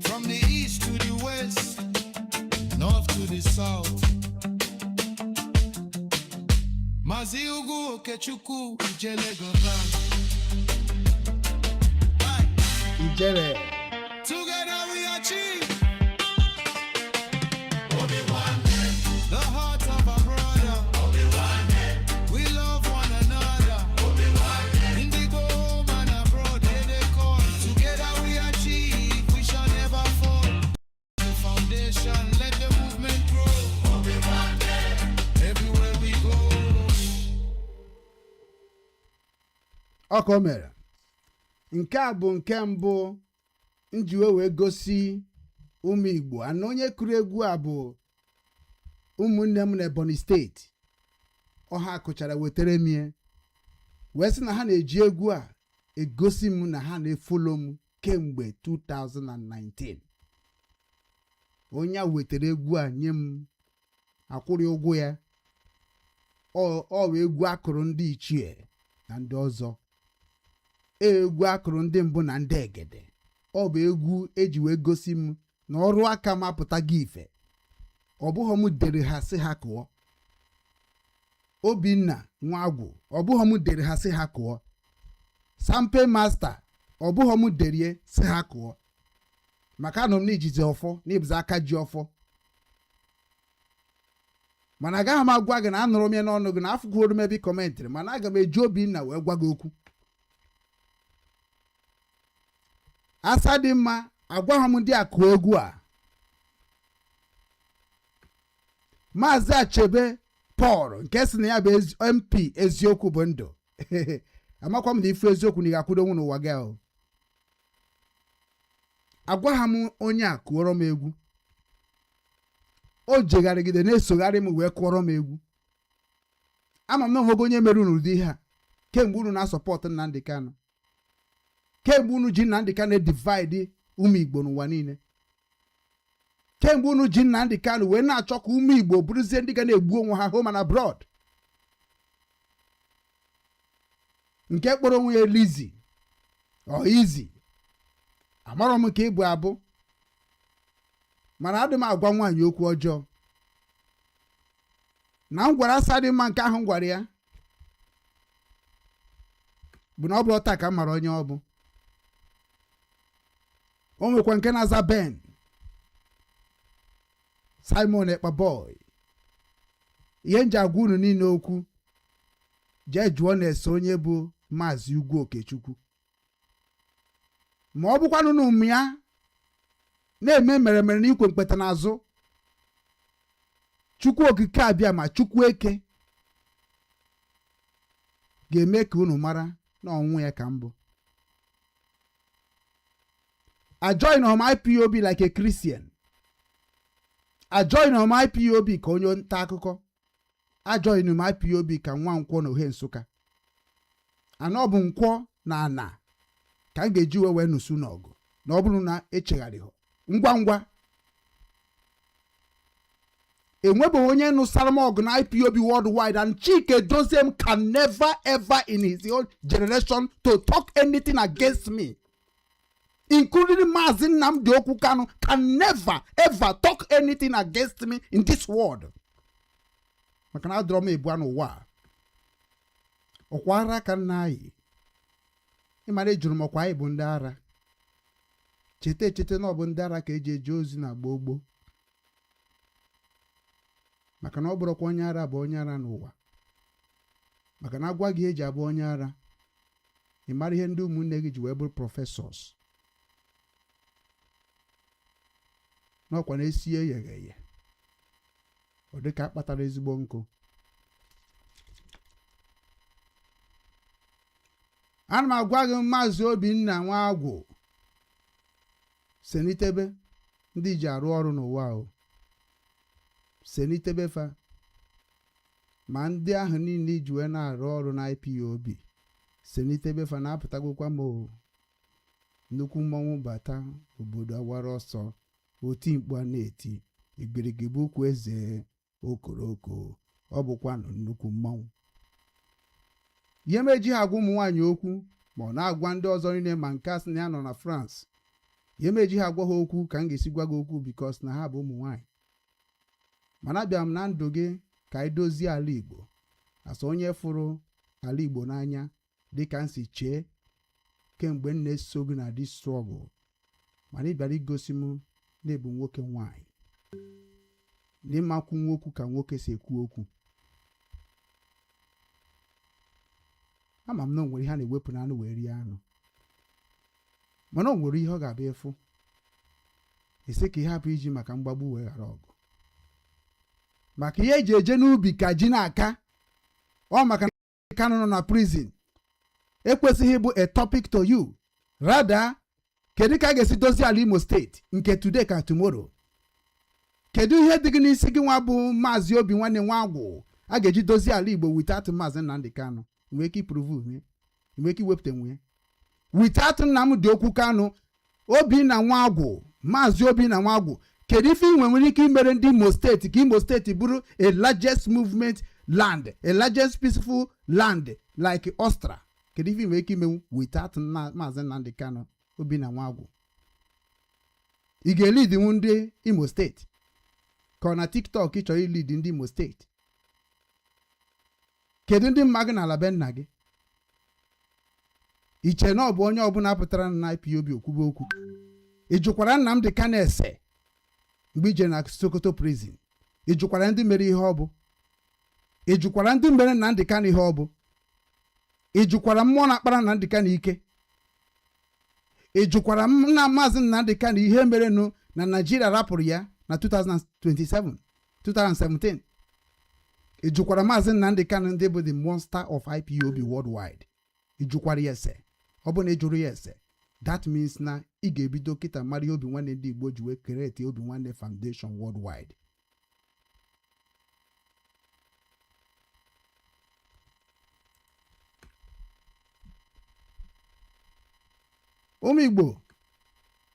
From the east to the west, north to the south. Maziugu Okechukwu Ijele Govan. Ijere. Together we achieve. The heart of a brother. We love one another. Indigo man abroad, they call. Together we achieve. We shall never fall. The foundation, let the movement grow. Everywhere we go. Ọkọ mere. Nke a bụ nke mbụ njiwe wee gosi ụmụ Igbo. Ana onye kụrụ egwu a bụ ụmụnne m na Ebonyi steeti. Ọha kụchara wetere mie. Wee sị na ha na-eji egwu a egosi m na ha na-efolo m kemgbe 2019. Onye a wetere egwu a nye m akwụrị ụgwọ ya. Ọ bụ egwu akụrụ ndị ichie na ndị ọzọ. Egwu akụrụ ndị mbụ na ndị egede. Ọ bụ egwu eji wee gosi m na ọrụ aka m apụtaghị ife. Ọ bụghị m dere ha sị ha kụọ. Obinna Nwagwu, ọ bụghị m dere ha sị ha kụọ. Sampe Master, ọ bụghị m derie sị ha kụọ. Maka anọ m n'ijizi ọfọ n'ibụzi aka ji ọfọ. Mana agaghị m agwa gị na anụrụ m ya n'ọnụ gị na afụkwuru m ebe kọmentrị, mana aga m eji Obinna wee gwa gị okwu. Asa dị mma, agwaghị m ndị akụ egwu a. Maazị Achebe Paul nke si na ya bụ MP eziokwu bụ ndụ. Amakwa m na ife eziokwu na ị ga-akwụdo nwu n'ụwa gị ahụ. Agwaghị m onye a kụọrọ m egwu. O jegharịgide na-esogharị m wee kụọrọ m egwu. Ama m na onwego onye mere unu ụdị ihe a kemgbe unu na-asọpọtụ Nnamdi Kanu. Kemgbe unu ji Nnamdi Kanu divide ụmụ Igbo n'ụwa niile. Kemgbe unu ji Nnamdi Kanu wee na-achọ ka ụmụ Igbo bụrụzie ndị ga na-egbu onwe ha home and abroad. Nke kpọrọ onwe ya Lizzy ọ Izzy. Amarọ m ka ịbụ abụ. Mana adị m agwa nwaanyị okwu ọjọọ. Na m gwara asa dị mma nke ahụ m gwara ya bụ na ọ bụ ọta ka m mara onye ọ bụ. O nwekwa nke na-aza Ben Simon Ekpaboy. Ihe nji agwa unu niile okwu jee jụọ na-ese onye bụ Maazị Ugwu Okechukwu. Ma ọ bụkwanụ na ụmụ ya na-eme mere na ikwe mkpeta n'azụ. Chukwu okike abịa ma Chukwu eke ga-eme ka unu mara na ọnwụ ya ka mbụ. I join on my IPOB like a Christian. I join on my IPOB ka onye nta akụkọ. I join on my IPOB ka nwa nkwọ na ohe Nsụka. Ana ọ bụ nkwọ na ana ka m ga-eji wee nusu n'ọgụ na ọ bụrụ na echegharịghị ngwa ngwa. Enwebe onye nụsara m ọgụ na IPOB worldwide, and Chike Doziem can never ever in his own generation to talk anything against me, including Mazi Nnamdi Kanu, can never ever talk anything against me in this world. Maka na adọrọ m ebu anụ ụwa ọkwa ara ka nna anyị ịmara ejuru m ọkwa anyị bụ ndị ara. Chete na ọ bụ ndị ara ka eji eje ozi na gboo. Maka na ọ bụrụkwa onye ara bụ onye ara n'ụwa. Maka na agwa gị eji abụ onye ara, ị mara ihe ndị ụmụnne gị ji wee bụrụ prọfesọs. N'ọkwa na-esie eghe ọ dị ka akpatara ezigbo nkụ. Ana m agwa gị Maazị Obinna Nwagwu senitebe ndị ji arụ ọrụ n'ụwa ahụ. Senitebe fa ma ndị ahụ niile iji wee na-arụ ọrụ na IPOB. Senitebe fa na-apụtagokwa m nnukwu mmọnwụ bata obodo awara ọsọ, oti mkpu a na-eti igirigiri ukwu eze okoroko, ọ bụkwa nnukwu mmọnwụ. Ihe meji ha agwa ụmụ nwaanyị okwu ma ọ na-agwa ndị ọzọ niile ma nke asị na ya nọ na France. Ihe meji ha agwa ha okwu ka m ga-esi gwa gị okwu because na ha bụ ụmụ nwaanyị. Mana abịa m na ndụ gị ka anyị dozie ala Igbo asa onye fụrụ ala Igbo n'anya dịka m si chee kemgbe m na-eso gị na this struggle. Mana ị bịara igosi m na-ebu nwoke nwaanyị n'ịmakwu nwoke ka nwoke si ekwu okwu. Ama m na o nwere ihe a na-ewepụ na anụ wee rie anụ, mana o nwere ihe ọ ga-abịa efu ese ka ihe hapụ iji maka mgbagbu wee ghara ọgụ. Maka ihe eji eje n'ubi ka ji na-aka ọ maka na Kanu nọ na prison ekwesịghị ịbụ a topic to you. Rather, kedu ka a ga-esi dozie ala Imo steeti nke today ka tomorrow? Kedu ihe dị gị n'isi gị nwa bụ Maazị Obinwannem Nwagwu a ga-eji dozie ala Igbo without Maazị Nnamdi Kanu? Nwee ike iprove nwee ike iwepụta nwee without Nnamdi Kanu. Obinna Nwagwu, Maazị Obinna Nwagwu, kedu ife nwere ike imere ndị Imo steeti ka Imo steeti bụrụ a largest movement land, a largest peaceful land like Ostra? Kedu ife nwere ike imenwu without Maazị Nnamdi Kanu? Obinna Nwagwu, ị ga-elid ndị Imo steeti ka ọ na TikTok ị chọrọ ilid ndị Imo steeti? Kedu ndị mma gị na ala be nna gị? Iche na ọ bụ onye ọbụla pụtara na IPOB okwube okwu? Ị jụkwara Nnamdi Kanu ese mgbe ije na Sokoto prison? Ị jụkwara ndị mere ihe ọ bụ? Ị jụkwara ndị mere Nnamdi Kanu ihe ọ bụ? Ị jụkwara mmụọ na-akpara Nnamdi Kanu ike? Ị jụkwara nna Maazị Nnamdi Kanu ihe merenụ na Nigeria rapụrụ ya na 2017? Ị jụkwara Maazị Nnamdi Kanu ndị bụ the monster of IPOB worldwide? Ị jụkwara ya ese? Ọ bụ na ị jụrụ ya ese, that means na ị ga-ebido kịta mara ihe Obinwannem Ndi Igbo ji wee create Obinwannem Foundation worldwide. Ụmụ Igbo,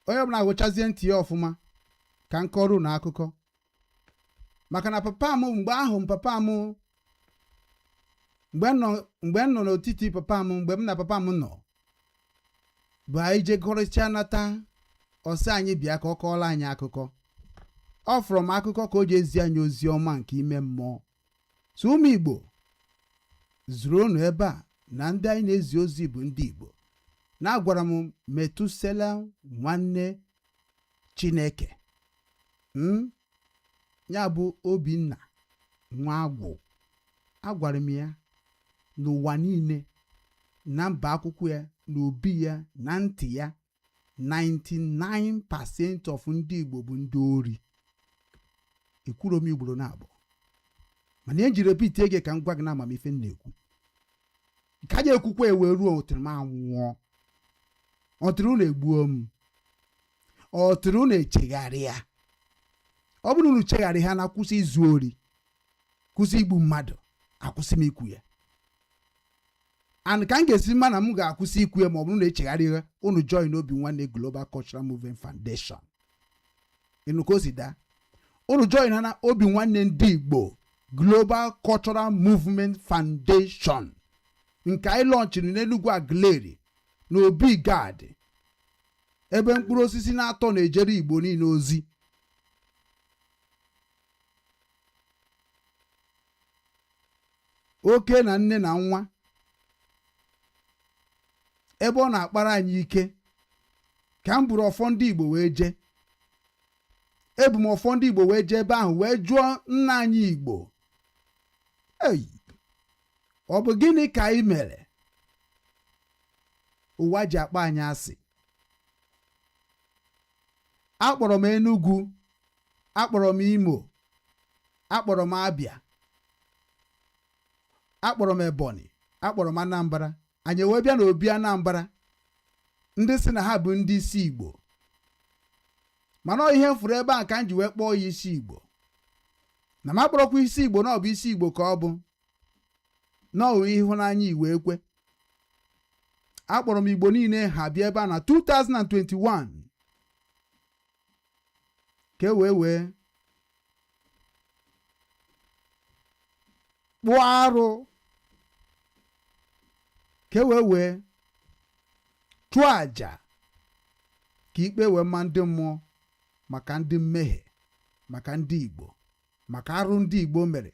onye ọbụla agụchazie ntị ya ọfụma ka nkọrụ na akụkọ. Maka na papa m mgbe ahụ mgbe m nọ n'otiti papa m, mgbe m na papa m nọ, bụ anyị jegorịcha nata ọsị anyị bịa ka ọ kọọla anyị akụkọ. Ọ fọrọ m akụkọ ka o ji ezi anyị ozi ọma nke ime mmụọ. So ụmụ Igbo, zuru unu ebe a na ndị anyị na-ezi ozi bụ ndị Igbo. Na-agwara m Metusela nwanne Chineke, ya bụ Obinna Nwagwu. Agwara m ya n'ụwa niile, na mba akwụkwọ ya, n'obi ya, na ntị ya, 99% of ndị Igbo bụ ndị ori. Ekwuru m Igbo na abụọ, mana e ji repeat ege ka m gwa gị na amamife m na-ekwu. ka je ekwukwe ewe ruo otiri m anwụọ otiri unu egbuo m otiri unu echegharị ya ọ bụrụ unu chegharị ha na kwụsị izu ori kwụsị igbu mmadụ akwụsị m ikwu ya and ka m ga-esi mma na m ga-akwụsị ikwu ya ma ọ bụrụ na echegharị ya unu join Obinwannem Global Cultural Movement Foundation inu ka o si daa unu join ha na Obinwannem Ndi Igbo Global Cultural Movement Foundation nke anyị lọnchiri n'Enugu Aguleri na Obi Gad ebe mkpụrụ osisi na-atọ na-ejere Igbo niile ozi oke na nne na nwa ebe ọ na-akpara anyị ike ka m buru ọfọ ndị Igbo wee jee ebu m ọfọ ndị Igbo wee jee ebe ahụ wee jụọ nna anyị Igbo ọ bụ gịnị ka anyị mere ụwa ji akpa anyị asị akpọrọ m Enugu akpọrọ m Imo akpọrọ m Abịa akpọrọ m Ebonyi akpọrọ m Anambra anyị wee bịa na Obi Anambra ndị si na ha bụ ndị isi Igbo mana ihe m furu ebe a ka m ji wee kpọọ ya isi Igbo na m akpọrọkwa isi Igbo na ọ bụ isi Igbo ka ọ bụ na ọ ịhụnanya Igbo ekwe akpọrọ m Igbo niile ha bịa ebe a na 2021 ka wee kpụọ arụ ka wee chụọ aja ka ikpe wee mma ndị mmụọ maka ndị mmehie maka ndị Igbo maka arụ ndị Igbo mere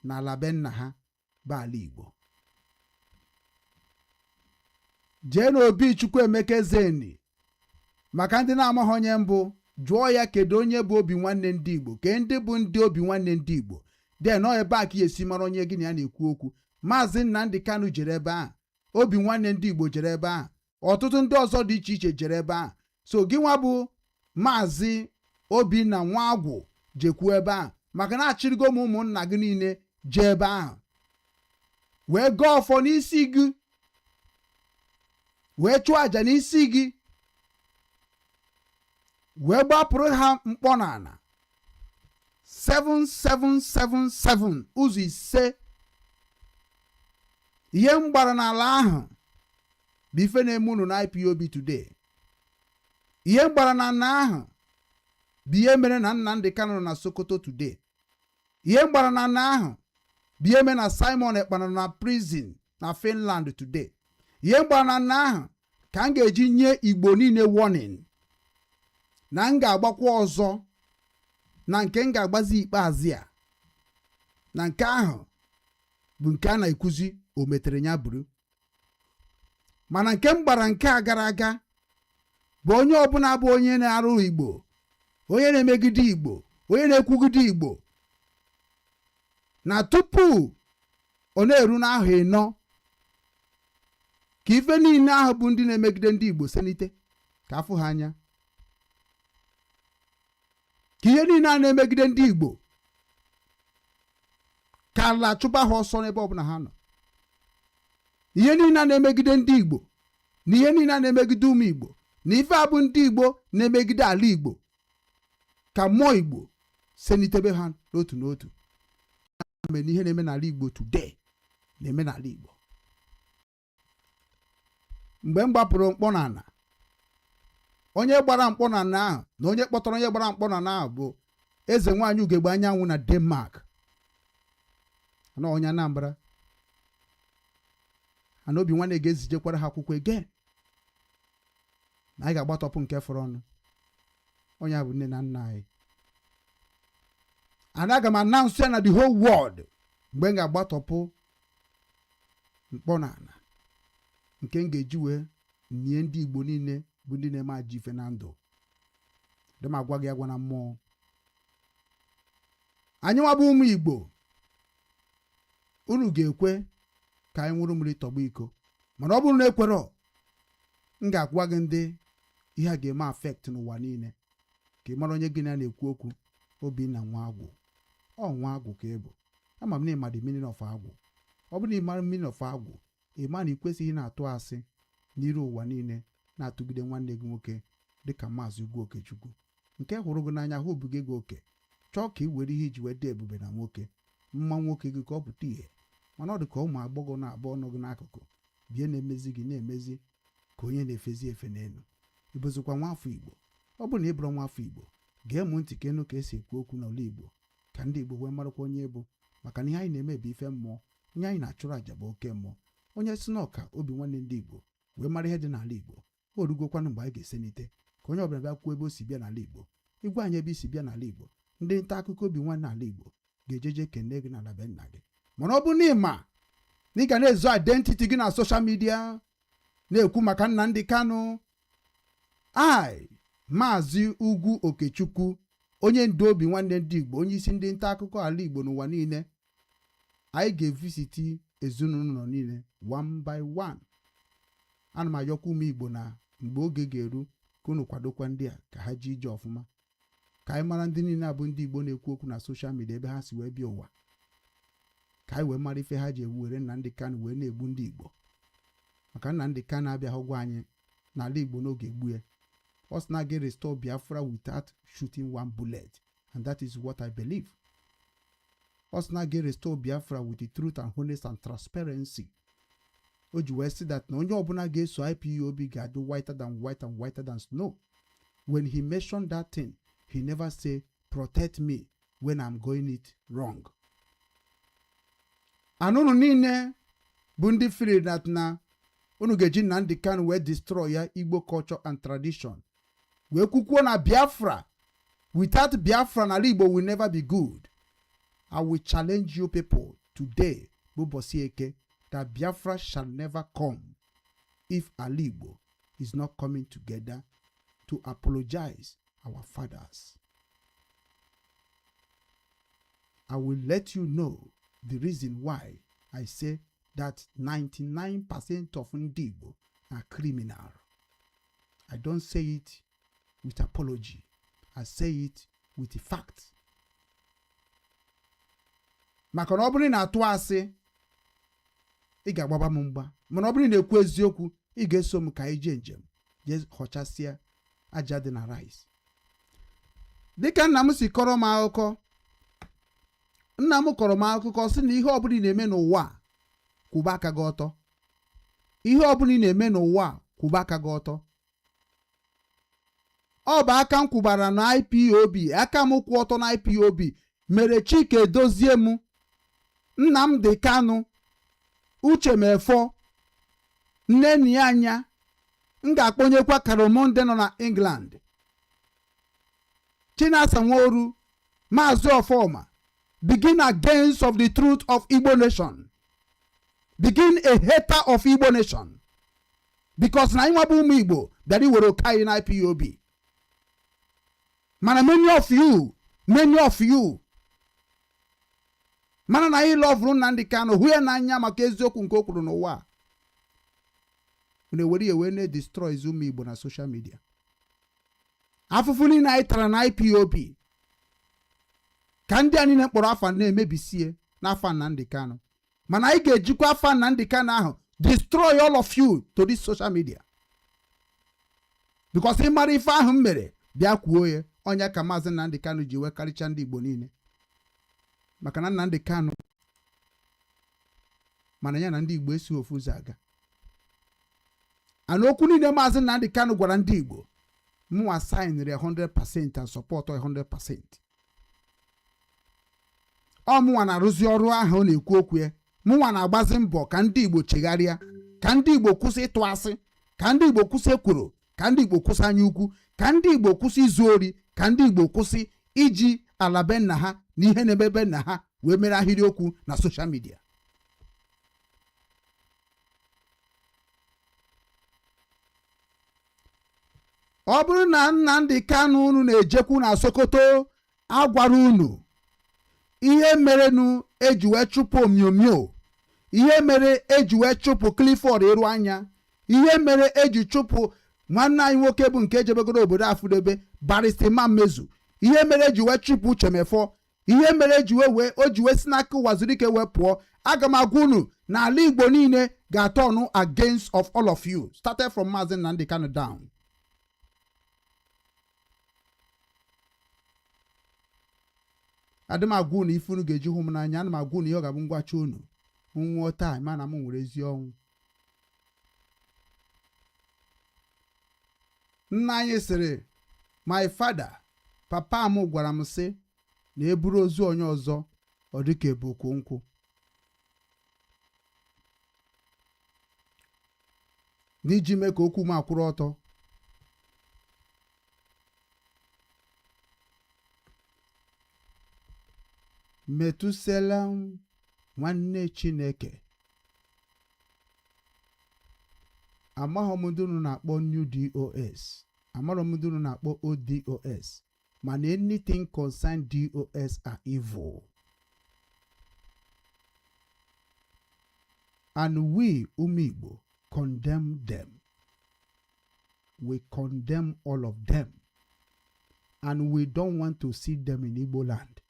n'ala be nna ha bụ ala Igbo jee n'obi Chukwuemeka Ezeni maka ndị na-amaghị onye mbụ jụọ ya kedu onye bụ Obinwannem Ndi Igbo ke ndị bụ ndị Obinwannem Ndi Igbo de nọ ebe a ka esi mara onye gị na ya na-ekwu okwu Maazị Nnamdi Kanu jere ebe a Obinwannem Ndi Igbo jere ebe a ọtụtụ ndị ọzọ dị iche iche jere ebe a so gị nwa bụ Maazị Obinna Nwagwu jekwu ebe a maka na achịrịgo m ụmụnna gị niile jee ebe ahụ wee gọọ ọfọ n'isi gị wee chụọ aja n'isi gị wee gbapụrụ ha mkpọ n'ala 7777 ụzọ ise ihe m gbara n'ala ahụ bụ ife na-eme unu na IPOB today ihe m gbara n'ala ahụ bụ ihe mere na Nnamdi Kanu na Sokoto today ihe m gbara n'ala ahụ bụ ihe mere na Simon Ekpa na prison na Finland today ihe m gbara n'ala ahụ ka m ga-eji nye Igbo niile warning na m ga-agbakwa ọzọ na nke m ga-agbazi ikpeazụ ya na nke ahụ bụ nke a na-ekwuzi o metere ya buru mana nke m gbara nke a gara aga bụ onye ọbụla bụ onye na-arụ Igbo onye na-emegide Igbo onye na-ekwugide Igbo na tupu ọ na-eru n'ahụ ịnọ ka ife niile ahụ bụ ndị na-emegide ndị Igbo senite ka afụ ha anya ka ihe niile a na-emegide ndị Igbo ka ala chụba ha ọsọ n'ebe ọbụla ha nọ ihe niile a na-emegide ndị Igbo na ihe niile a na-emegide ụmụ Igbo na ife a bụ ndị Igbo na-emegide ala Igbo ka mmụọ Igbo senitebe ha n'otu n'otu na ihe na-eme n'ala Igbo today na-eme n'ala Igbo mgbe m gbapụrụ mkpọ n'ala onye gbara mkpọ n'ala ahụ na onye kpọtara onye gbara mkpọ n'ala ahụ bụ eze nwaanyị Ugegbe Anyanwụ na Denmark na onye Anambra ana Obinwannem ga-ezijekwara ha akwụkwọ again na anyị ga-agbatọpụ nke fọrọ ọnụ onye a bụ nne na nna anyị and aga m announce ya na the whole world mgbe m ga-agbatọpụ mkpọ n'ala nke m ga-eji wee nye ndị Igbo niile bụ ndị na-eme ajọ ife na ndụ dị m agwa gị agwa na mmụọ anyị nwa bụ ụmụ Igbo unu ga-ekwe ka anyị nwụrụ mmiri tọgbọ iko mana ọ bụrụ na ekwerọ m ga-agwa gị ndị ihe a ga-eme affect n'ụwa niile ka ị mara onye gị na-ekwu okwu Obinna Nwagwu ọ Nwagwu ka ị bụ ama m na ịma the meaning of agwụ ọ bụrụ na ị mara meaning of agwụ ịma na ikwesịghị na-atụ asị n'iru ụwa niile na-atụgide nwanne gị nwoke dịka Maazị Ugwu Okechukwu nke hụrụ gị n'anya hụ obuge gị oke chọọ ka ị were ihe iji weta ebube na nwoke mma nwoke gị ka ọ pụta ihe mana ọ dị ka ụmụ agbọghọ na-abụ ọnụ gị n'akụkụ bie na-emezi gị na-emezi ka onye na-efezi efe n'elu ịbụzikwa nwafọ Igbo ọ bụ na ị bụrụ nwafọ Igbo gee m ntị ka enu ka esi ekwu okwu n'ala Igbo ka ndị Igbo wee marakwa onye ịbụ maka na ihe anyị na-eme bụ ife mmụọ ihe anyị na-achụrụ àjà bụ oke mmụọ onye si n'ọka Obinwannem Ndi Igbo wee mara ihe dị n'ala Igbo o rugokwanụ mgbe anyị ga-esenite ka onye ọbụla bịa kwuo ebe o si bịa n'ala Igbo igwe anyị ebe isi bịa n'ala Igbo ndị nta akụkọ Obinwannem n'ala Igbo ga-ejeje kene gị n'ala be nna gị mana ọ bụ n'ịma na ị ga na-ezo identity gị na soshal midia na-ekwu maka Nnamdi Kanu Maazị Ugwu Okechukwu onye ndu Obinwannem Ndi Igbo onye isi ndị nta akụkọ ala Igbo n'ụwa niile anyị ga-evisiti ezinụlọ niile one by one. Ana m ayọkwa ụmụ Igbo na mgbe oge ga-eru ka unu kwadokwa ndị a ka ha ji ije ọfụma ka anyị mara ndị niile abụ ndị Igbo na-ekwu okwu na soshal midia ebe ha si wee bịa ụwa ka anyị wee mara ife ha ji ewere Nnamdi Kanu wee na-egbu ndị Igbo maka Nnamdi Kanu abịaghị gwa anyị n'ala Igbo n'oge gbue ya ọ sị na ga restore Biafra without shooting one bullet and that is what I believe. Ọ sị na ga restore Biafra with the truth and honesty and transparency. O ji wee sị that na onye ọbụla ga-eso IPOB ga-adị whiter than white and whiter than snow. When he mentioned that thing, he never say protect me when I'm going it wrong. Anụnụ niile bụ ndị feel that na unu ga-eji Nnamdi Kanu wee destroy ya Igbo culture and tradition wee kwukwuo na Biafra without Biafra n'ala Igbo will never be good. I will challenge you people today bụ ụbọchị Eke that Biafra shall never come if ala Igbo is not coming together to apologize our fathers. I will let you know the reason why I say that 99% of Ndi Igbo are criminal. I don't say it with apology. I say it with the fact. Maka na ọ bụrụ na atụ asị ị ga-agbaba m mgba mana ọ bụrụ na ekwu eziokwu ị ga-eso m ka anyị jee njem jee họchasịa aja dị na rice. Dịka nna m si kọrọ m akụkọ nna m kọrọ m akụkọ sị na ihe ọbụla ị na-eme n'ụwa kwụba aka gị ọtọ. Ihe ọbụla ị na-eme n'ụwa kwụba aka gị ọtọ. Ọ bụ aka m kwụbara na IPOB aka m kwụ ọtọ na IPOB mere Chike Dozie m Nnamdi Kanu Uche Mefo Nnenni ya anya m ga-akpọnyekwa Karamonde nọ na England Chinasa Nworu Maazị Ọfọma begin against of the truth of Igbo nation, begin a hater of Igbo nation because na ịnwa bụ ụmụ Igbo bịara iwere okai na IPOB. Mana many of you mana na ị lọvụrụ Nnamdi Kanu hụ ya n'anya maka eziokwu nke o kwuru n'ụwa na-ewere ya wee na-destroy ụmụ Igbo na social media. Afụfụ niile anyị tara na IPOB ka ndị anyị na-ekpọrọ afa na-emebisie n'afa Nnamdi Kanu mana anyị ga-ejikwa afa Nnamdi Kanu ahụ destroy all of you to this social media because ị mara ife ahụ m mere bịa kwuo ya onye ka Maazị Nnamdi Kanu ji wee karịcha ndị Igbo niile maka na Nnamdi Kanu mana ya na ndị Igbo esi ofu ụzọ aga. Ana okwu niile Maazị Nnamdi Kanu gwara ndị Igbo mụnwa signere 100% and support 100%. Ọ mụnwa na-arụzi ọrụ ahụ ọ na-ekwu okwu ya mụnwa na-agbazi mbọ ka ndị Igbo chegharịa ka ndị Igbo kwụsị ịtụ asị ka ndị Igbo kwụsị ekworo ka ndị Igbo kwụsị anya ukwu ka ndị Igbo kwụsị izu ori ka ndị Igbo kwụsị iji ala be nna ha na ihe na-eme be nna ha wee mere ahịrịokwu na soshal midia. Ọ bụrụ na Nnamdi Kanu unu na-ejekwu na Sokoto agwara unu ihe merenu eji wee chụpụ omyomyo, ihe mere eji wee chụpụ Clifford Iru Anya, ihe mere eji chụpụ nwanne anyị nwoke bụ nke ejebegoro obodo Afudebe Barrister Imam Mezu, ihe mere eji wee chụpụ Uche Mefo, ihe mere eji wee o ji wee si n'aka ụwa zuru ike wee pụọ. Aga m agwa unu na ala Igbo niile ga-atọnụ against of all of you, started from Mazi Nnamdi Kanu down. Adam agwụ na ifunu ga-eji hụ m n'anya, ana m agwụ na ihe ọ ga-abụ ngwacha unu nwụọ taa ma na m nwere ezi ọnwụ. Nna anyị sịrị, my father, papa m gwara m sị na eburu ozu onye ọzọ ọ dịka ebokwu nkwụ. N'iji mee ka okwu m akwụrụ ọtọ, Metusela nwanne Chineke, amaghị m ndị unu na-akpọ New DOS, amaghị m ndị unu na-akpọ ODOS, mana anything concern DOS are evil. And we, Igbo, condemn them. We condemn all of them. And we don't want to see them in Igbo land.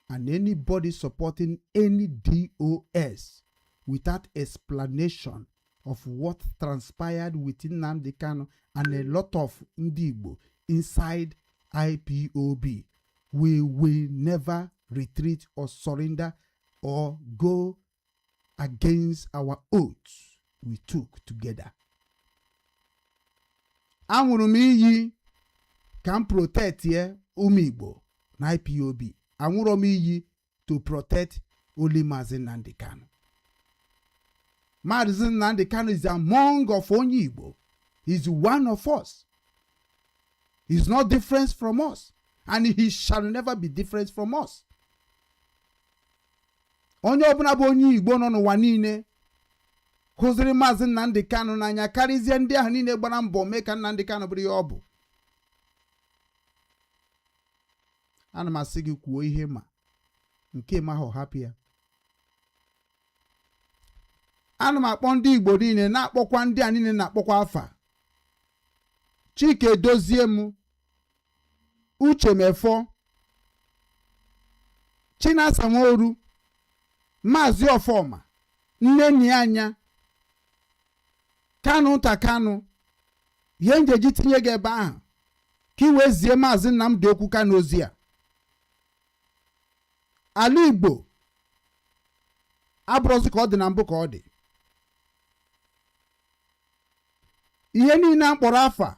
And anybody supporting any DOS without explanation of what transpired within Nnamdi Kanu and a lot of Ndi Igbo inside IPOB, we will never retreat or surrender or go against our oaths we took together. Anwụrụ m iyi ka m protect ye Igbo na IPOB. Anwụrụ m iyi to protect only Mazi Nnamdi Kanu. Mazi Nnamdi Kanu is among of only Igbo. He's one of us. He's not different from us. And he shall never be different from us. Onye ọbụla bụ onye Igbo nọ n'ụwa niile hụziri Mazi Nnamdi Kanu n'anya karịzie ndị ahụ niile gbara mbọ mee ka Nnamdi Kanu bụrụ ihe ọ bụ. Ana m asị gị kwuo ihe ma nke ma ha hapụ ya. Ana m akpọ ndị Igbo niile na-akpọkwa ndị a niile na-akpọkwa afa. Chike Dozie m, Uche Mefọ, Chinasa Nworu, Maazị Ọfọma, Nnenni Anya, Kanu ta Kanu, ihe njeji tinye gị ebe ahụ ka i wee zie Maazị Nnamdi okwu Kanu ozi a. Ala Igbo abụrụzi ka ọ dị na mbụ ka ọ dị. Ihe niile a mkpọrọ afa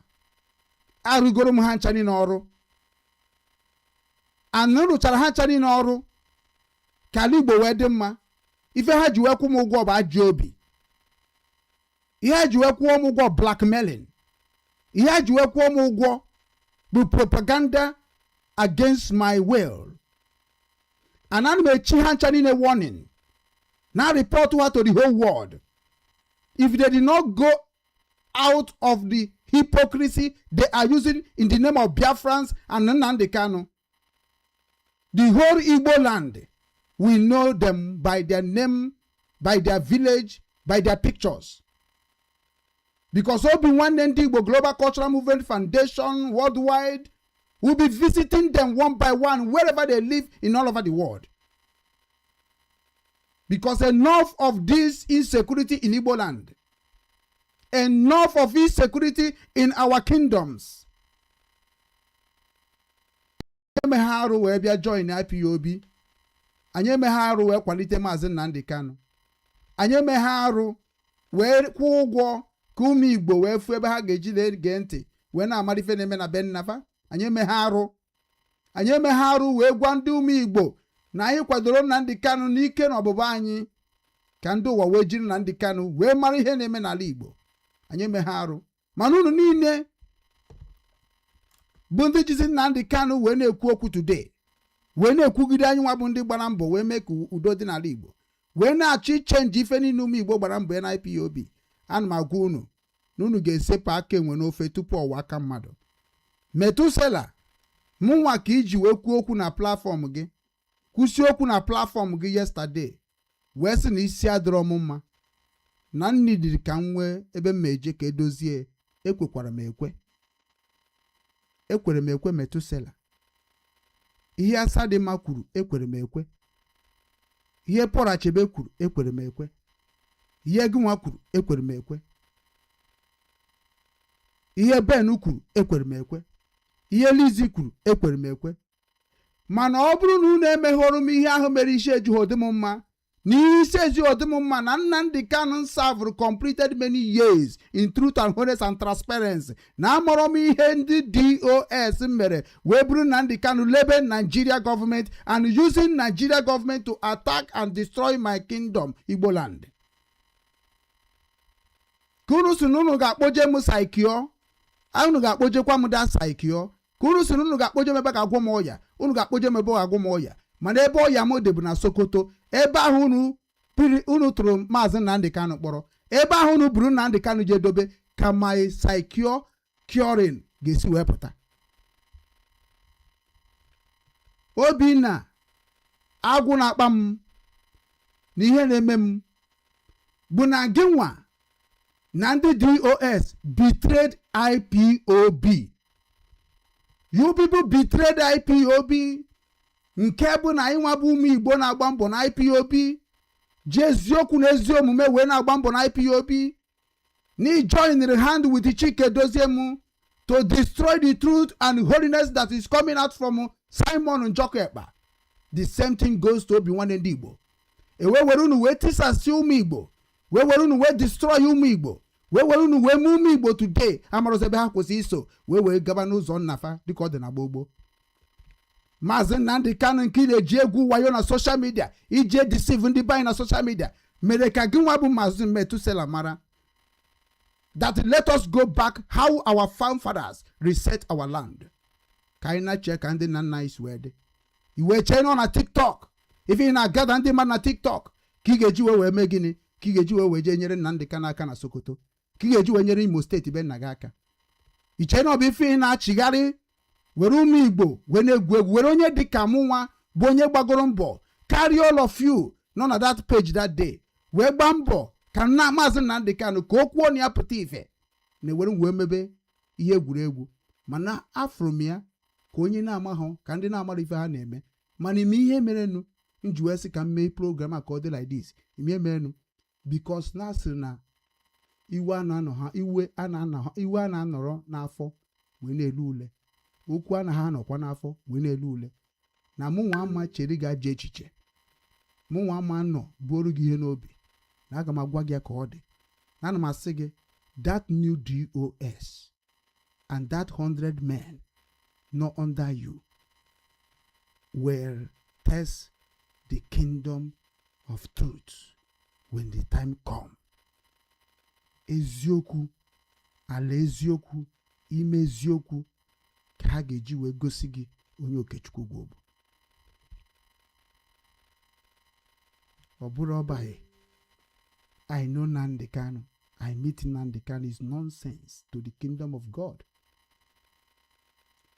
arụgoro m ha ncha niile ọrụ. Anụ rụchara ha ncha niile ọrụ ka Ala Igbo wee dị mma. Ife ha ji wee kwụ m ụgwọ bụ ajọ obi. Ihe ha ji wee kwụọ m ụgwọ blackmailing. Ihe ha ji wee kwụọ m ụgwọ bụ propaganda against my will. And I'm a chihanchanine warning. Now report her to the whole world. If they did not go out of the hypocrisy they are using in the name of Biafrans and Nnamdi Kanu, the whole Igbo land will know them by their name, by their village, by their pictures. Because Obinwannem Ndi Igbo Global Cultural Movement Foundation worldwide will be visiting them one by one wherever they live in all over the world. Because enough of this insecurity in Igbo land. Enough of insecurity in our kingdoms. Anyị emeghe arụ wee bịa join IPOB. Anyị emeghe arụ wee kwalite Maazị Nnamdi Kanu. Anyị emeghe arụ wee kwụọ ụgwọ ka ụmụ Igbo wee fụ ebe ha ga-eji lee ntị wee na-amara ife na-eme na be nnafa. Anyị emeghe arụ wee gwa ndị ụmụ Igbo na anyị kwadoro Nnamdi Kanu n'ike na ọbụba anyị ka ndị ụwa wee jiri Nnamdi Kanu wee mara ihe na-eme n'ala Igbo. Anyị emeghe arụ mana unu niile bụ ndị jizi Nnamdi Kanu wee na-ekwu okwu today, wee na-ekwugide anyị nwa bụ ndị gbara mbọ wee mee ka udo dị n'ala Igbo, wee na-achọ ichenji ife niile ụmụ Igbo gbara mbọ na IPOB. Ana m agwa unu na unu ga-esepụ aka enwe n'ofe tupu ọwa aka mmadụ. Metusela mụnwa ka iji wee kwuo okwu na platform gị, kwụsị okwu na platform gị yesterday wee sị na isi adịrọ m mma na nni dịrị ka m nwee ebe m eje ka edozie. Ekwekwara m ekwe, ekwere m ekwe. Metusela ihe Asadịma kwuru ekwere m ekwe, ihe Pọl Achebe kwuru ekwere m ekwe. ihe gị nwa kwuru ekwere m ekwe, ihe Ben kwuru ekwere m ekwe, ihe Lizzy kwuru ekwere m ekwe. Mana ọ bụrụ na unu emeghọrọ m ihe ahụ mere isi eji ọdị m mma, na ihe isi eji ọdị m mma na Nnamdi Kanu served completed many years in truth and honesty and transparency, na amụrụ m ihe ndị DOS mere wee bụrụ Nnamdi Kanu lebe Nigeria government and using Nigeria government to attack and destroy my kingdom Igbo land. Ka unu si na unu ga-akpoje m saikio, unu ga-akpojekwa m da saikio. Ka unu si na unu ga-akpoje m ebe ga-agwọ m ọya, unu ga-akpoje m ebe ga-agwọ m ọya. Mana ebe ọya m dị bụ na Sokoto, ebe ahụ unu tụrụ Maazị Nnamdi Kanu kpọrọ, ebe ahụ unu buru Nnamdi Kanu je dobe ka my secure curing ga-esi wee pụta. Obinna agwụ na-akpa m na ihe na-eme m bụ na gị nwa na ndị DOS betrayed IPOB. You people betrayed IPOB. Nke bụ na anyị nwa bụ ụmụ Igbo na-agba mbọ na IPOB, ji eziokwu na ezi omume wee na-agba mbọ na IPOB, ni join hand with Chike Doziemu to destroy the truth and holiness that is coming out from Simon Njokekpa. The same thing goes to Obinwannem Ndi Igbo. Ewe were unu wee tisasi ụmụ Igbo, wee were unu wee destroy ụmụ Igbo, wee were unu wee mee ụmụ Igbo today amarozi ebe ha kwesị iso wee gaba n'ụzọ nnafa dịka ọ dị na gbogbo. Maazị Nnamdi Kanu nke na-eji egwu wayo na social media ije deceive ndị banyị na social media mere ka gị nwa bụ Maazị Metusela mara that let us go back how our forefathers reset our land. Ka anyị na-eche ka ndị nna nna anyị si wee dị. Iwe chee nọ na TikTok, ife ị na-agada ndị mmadụ na TikTok ka ị ga-eji wee mee gịnị, ka ị ga-eji wee jee nyere Nnamdi Kanu aka na Sokoto, ka ị ga-eji wee nyere Imo steeti be nna gị aka. Iche na ọ bụ ife ị na-achịgharị were ụmụ Igbo wee na-egwu egwu, were onye dịka mụ nwa bụ onye gbagoro mbọ carry all of you nọ na that page that day wee gba mbọ ka nna Maazị Nnamdi Kanu ka okwu ọnụ ya pụta ife na were wee mebe ihe egwuregwu. Mana afụrụ m ya ka onye na-amahụ ka ndị na-amara ife ha na-eme. Mana ime ihe merenụ nji wee sị ka m mee program a ka ọ dị like this, ime merenụ because na asịrị na iwe a na-anọrọ n'afọ wee na-elu ule, okwu anaghị anọkwa n'afọ wee na-elu ule. Na mụ nwa ama chere gị ajọ echiche, mụ nwa ama nọ buoru gị ihe n'obi, na aga m agwa gị ka ọ dị. Na ana m asị gị that new DOS and that 100 men not under you will test the kingdom of truth when the time come. Eziokwu, ala eziokwu, ime eziokwu ka ha ga-eji wee gosi gị onye Okechukwu bụ. Ọ bụrụ ọbaghị, I know Nnamdi Kanu, I meet Nnamdi Kanu is nonsense to the kingdom of God.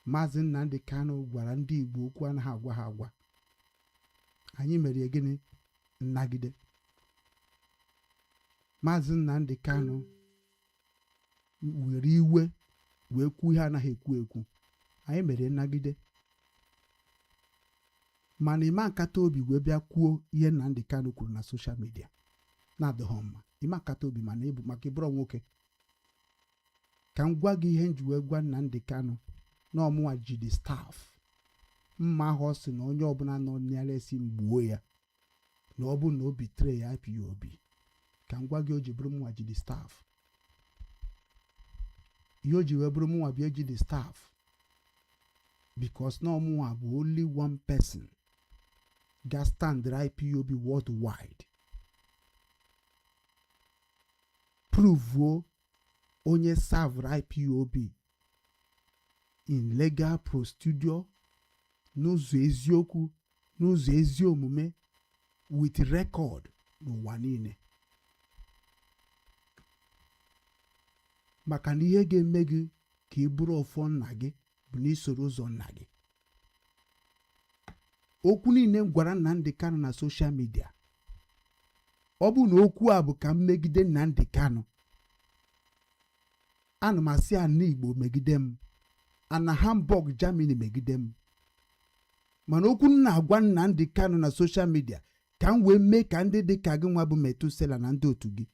Maazị Nnamdi Kanu gwara ndị Igbo okwu anaghị agwa ha agwa. Anyị mere gịnị? Nnagide. Maazị Nnamdi Kanu were iwe wee kwu ihe anaghị ekwu. Anyị mere nnagide. Mana ịma nkata obi wee bịa kwuo ihe Nnamdi Kanu kwuru na social media na-adịghị mma. Ịma nkata obi mana ịbụ maka ịbụrụ nwoke. Ka m gwa gị ihe nji wee gwa Nnamdi Kanu na ọmụnwa ji the staff mma ahụ ọ sị na onye ọbụla nọ n'ala esi mgbuo ya na ọ bụ na o bitere ya IPOB. Ka m gwa gị o ji bụrụ mụnwa ji the staff. Ihe o ji wee bụrụ mụnwa bịa ji the staff because na ọmụnwa bụ only one person ga stand IPOB worldwide. Prove onye serve IPOB in legal procedure n'ụzọ eziokwu, n'ụzọ ezi omume with record n'ụwa niile. Maka na ihe ga-eme gị ka ị bụrụ ọfọ nna gị bụ na isoro ụzọ nna gị. Okwu niile m gwara Nnamdi Kanu na social media, ọ bụ na okwu a bụ ka m megide Nnamdi Kanu, ana m asị ANI Igbo megide m, ana Hamburg Germany megide m. Mana okwu m na-agwa Nnamdi Kanu na social media ka m wee mee ka ndị dị ka gị nwa bụ Metusela na ndị otu gị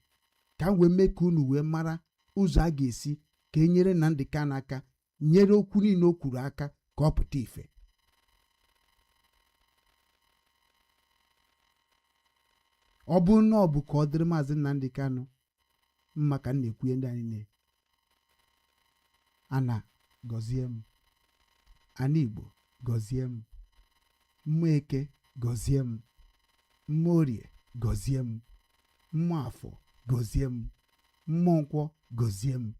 ka m wee mee ka unu wee mara ụzọ a ga-esi ka e nyere Nnamdi Kanu aka, nyere okwu niile o kwuru aka ka ọ pụta ife. Ọ bụrụ na ọ bụ ka ọ dịrị Maazị Nnamdi Kanu mma ka m na-ekwu ndị anyị niile. Ana gọzie m, Ani Igbo gọzie m, Mmụọ Eke gọzie m, Mmụọ Orie gọzie m, Mmụọ Afọ gọzie m, Mmụọ Nkwọ gọzie m.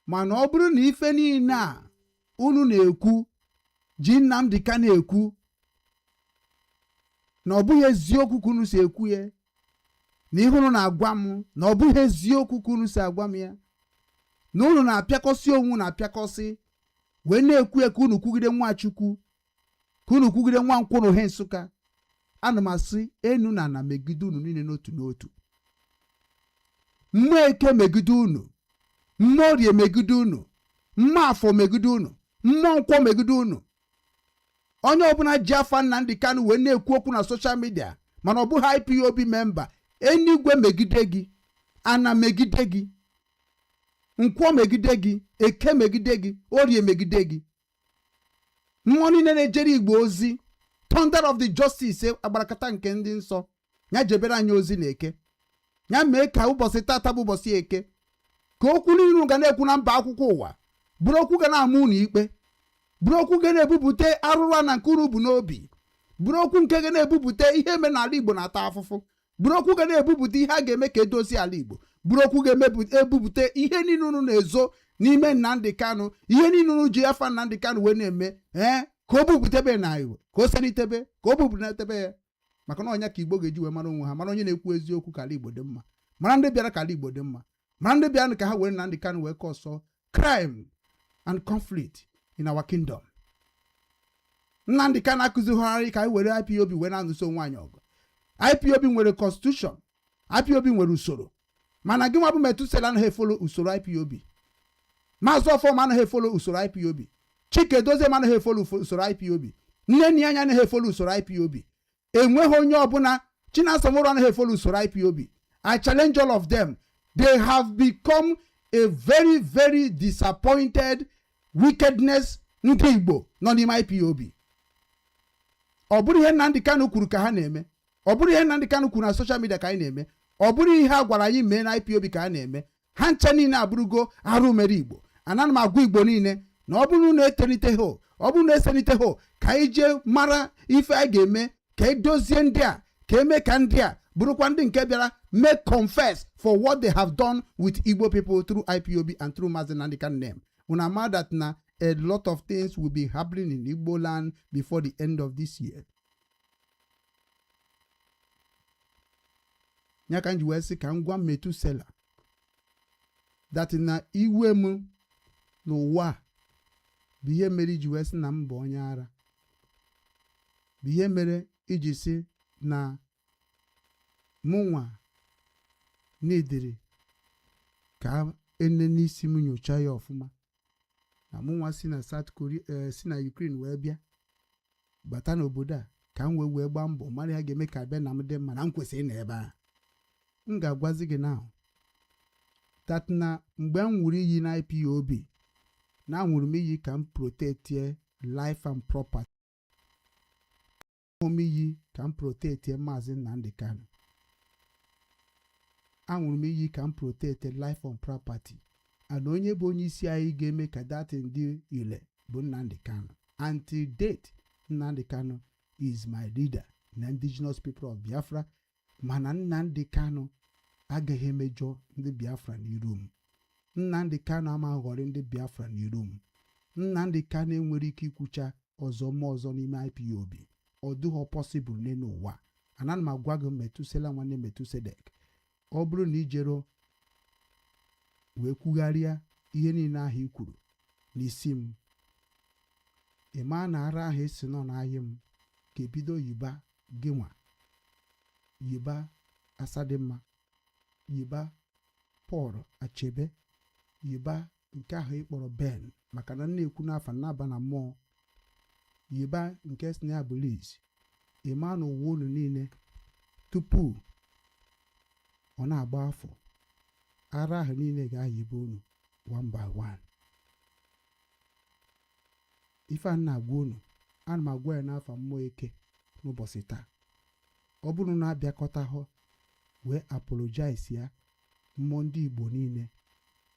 Mana ọ bụrụ na ife niile a unu na-ekwu ji Nnamdi Kanu ekwu na ọ bụghị eziokwu ka unu si ekwu ya, na ihe unu na-agwa m na ọ bụghị eziokwu ka unu si agwa m ya, na unu na-apịakọsị onwe na-apịakọsị wee na-ekwu ya ka unu kwugide Nwachukwu, ka unu kwugide Nwankwọ na Ohe Nsụka, ana m asị enu na ana megide unu niile n'otu n'otu. Mmụọ Eke megide unu, Mmụọ Orie megide unu, Mmụọ Afọ megide unu, Mmụọ Nkwọ megide unu. Onye ọbụla ji afa Nnamdi Kanu wee na-ekwu okwu na soshal midia mana ọ bụghị IPOB memba, Enigwe megide gị, Ana megide gị, Nkwọ megide gị, Eke megide gị, Orie megide gị. Mmụọ niile na-ejere Igbo ozi, Thunder of the Justice agbarakata nke ndị nsọ, ya jebere anyị ozi na Eke, ya mee ka ụbọchị tata bụ ụbọchị Eke ka okwu niile ga na-ekwu na mba akwụkwọ ụwa bụrụ okwu ga na-ama unu ikpe, bụrụ okwu ga na-ebupụta arụrụ na nke unu bụ n'obi, bụrụ okwu nke ga na-ebupụta ihe eme n'ala Igbo na-ata afụfụ, bụrụ okwu ga na-ebupụta ihe a ga-eme ka edozi ala Igbo, bụrụ okwu ga-ebupụta ihe niile unu na-ezo n'ime Nnamdi Kanu, ihe niile unu ji afa Nnamdi Kanu wee na-eme ka o bupụtebe na Igbo, ka o selitebe, ka o bupụtebe ya. Maka na ọnya ka Igbo ga-eji wee mara onwe ha, mara onye na-ekwu eziokwu ka ala Igbo dị mma, mara ndị bịara ka ala Igbo dị mma, mara ndị bịara ka ha were Nnamdi Kanu wee kọsọ crime and conflict in our kingdom. Nnamdi Kanu akụzigharị ka anyị were IPOB wee na-anụso nwaanyị ọgụ. IPOB nwere constitution, IPOB nwere usoro, mana gị nwa bụ Metusela anaghị efolo usoro IPOB, Maazị Ọfọm anaghị efolo usoro IPOB, Chike Doziem anaghị efolo usoro IPOB, Nnenni anya anaghị efolo usoro IPOB, enweghị onye ọbụla, Chinasa Nworu anaghị efolo usoro IPOB. I challenge all of them. They have become a very, very disappointed wickedness ndị Igbo nọ n'ime IPOB. Ọ bụrụ ihe Nnamdi Kanu kwuru ka ha na-eme, ọ bụrụ ihe Nnamdi Kanu kwuru na social media ka anyị na-eme, ọ bụrụ ihe a gwara anyị mee na IPOB ka ha na-eme. Ha ncha niile abụrụgo arụ mere Igbo. Ana m agwa Igbo niile na ọ bụrụ na etenite ho, ọ bụrụ na esenite ho, ka anyị jee mara ife anyị ga-eme, ka edozie ndị a, ka eme ka ndị a bụrụkwa ndị nke bịara make confess for what they have done with Igbo people through IPOB and through Maazị Nnamdi Kanu name. Una ma that na a lot of things will be happening in Igbo land before the end of this year. Nyaka nji wee sị ka m gwa Metusela that na iwe m n'ụwa bụ ihe mere iji wee sị na m bụ onye ara, bụ ihe mere iji sị na mụnwa n'idiri ka ene n'isi m nyocha ya ọfụma, na mụnwa si na South Korea si na Ukraine wee bịa bata n'obodo a ka m wee gbaa mbọ mara ya ga-eme ka abịa na m dị mma na m kwesịrị na ebe a. M ga-agwazi gị now that na mgbe m nwụrụ iyi na IPOB na anwụrụ m iyi ka m protect life and property, m iyi ka m protect Maazị Nnamdi Kanu, anwụrụ m iyi ka m protect life and property, and onye bụ onye isi anyị ga-eme ka that ndị ile bụ Nnamdi Kanu. Until date, Nnamdi Kanu is my leader na indigenous people of Biafra, mana Nnamdi Kanu agaghị emejọ ndị Biafra n'iru m. Nnamdi Kanu amaghọrị ndị Biafra n'iru m. Nnamdi Kanu enwere ike ikwucha ọzọ ma ọzọ n'ime IPOB. Ọ dịghọ possible n'elu ụwa. Ana m agwa gị Metusela nwanne Metusedek, ọ bụrụ na ijero wee kwugharịa ihe niile ahụ i kwuru n'isi m, ịma na ara ahụ esi nọ n'ahịa m ka ebido yiba gị nwa, yiba Asadimma, yiba Paul Achebe, yiba nke ahụ ịkpọrọ Ben maka na na-ekwu n'afa n'aba na mmụọ, yiba nke si na ya bụ Liz, ịma na ụwa unu niile tupu ọ na-agba afọ ara ahụ niile ga-ayibe unu one by one. Ife a na-agwa unu ana m agwa ya n'afa mmụọ eke n'ụbọchị taa. Ọ bụrụ na abịakọta hụ wee apologize ya mmụọ ndị Igbo niile,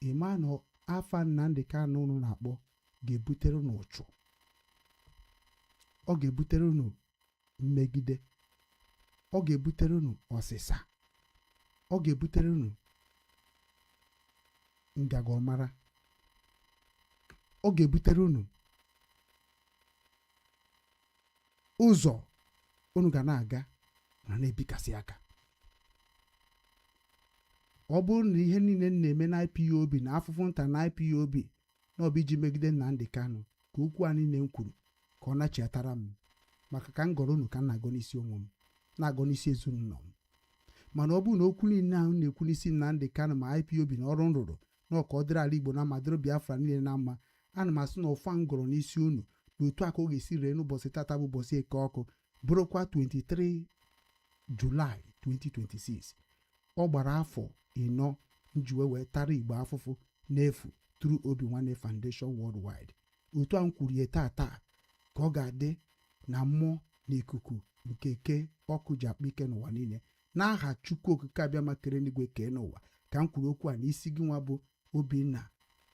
ịma na afa Nnamdi Kanu unu na-akpọ ga-ebutere unu ụchụ, ọ ga-ebutere unu mmegide, ọ ga-ebutere unu ọsịsa, ọ ga-ebutere unu ngaga ọmara, ọ ga-ebutere unu ụzọ unu ga na-aga na na-ebikasị aka. Ọ bụrụ na ihe niile na-eme na IPOB na afụfụ nta na IPOB na ọ bụ iji megide Nnamdi Kanu ka okwu a niile m kwuru ka ọ nachiatara m, maka ka m gọrọ unu ka m na-agọ n'isi onwe m na-agọ n'isi ezinụlọ m. Mana ọ bụrụ na okwu niile ahụ na-ekwu n'isi Nnamdi Kanu ma IPOB na ọrụ nrụrụ na ọka ọ dịrị ala Igbo na ma dịrị Biafra niile na mma, ana m asị na ụfa m gọrọ n'isi unu na otu aka ọ ga-esi ree n'ụbọchị tata bụ ụbọchị eke ọkụ bụrụkwa 23 Julaị 2026. Ọ gbara afọ 4 njiwe wee tara Igbo afụfụ n'efu through Obinwannem Foundation Worldwide. Otu a m kwuru ya taa ka ọ ga-adị na mmụọ na ikuku nke ke ọkụ ji akpa ike n'ụwa niile n'aha Chukwu okike abịa makere n'igwe kee n'ụwa. Ka m kwuru okwu a n'isi gị nwa bụ Obinna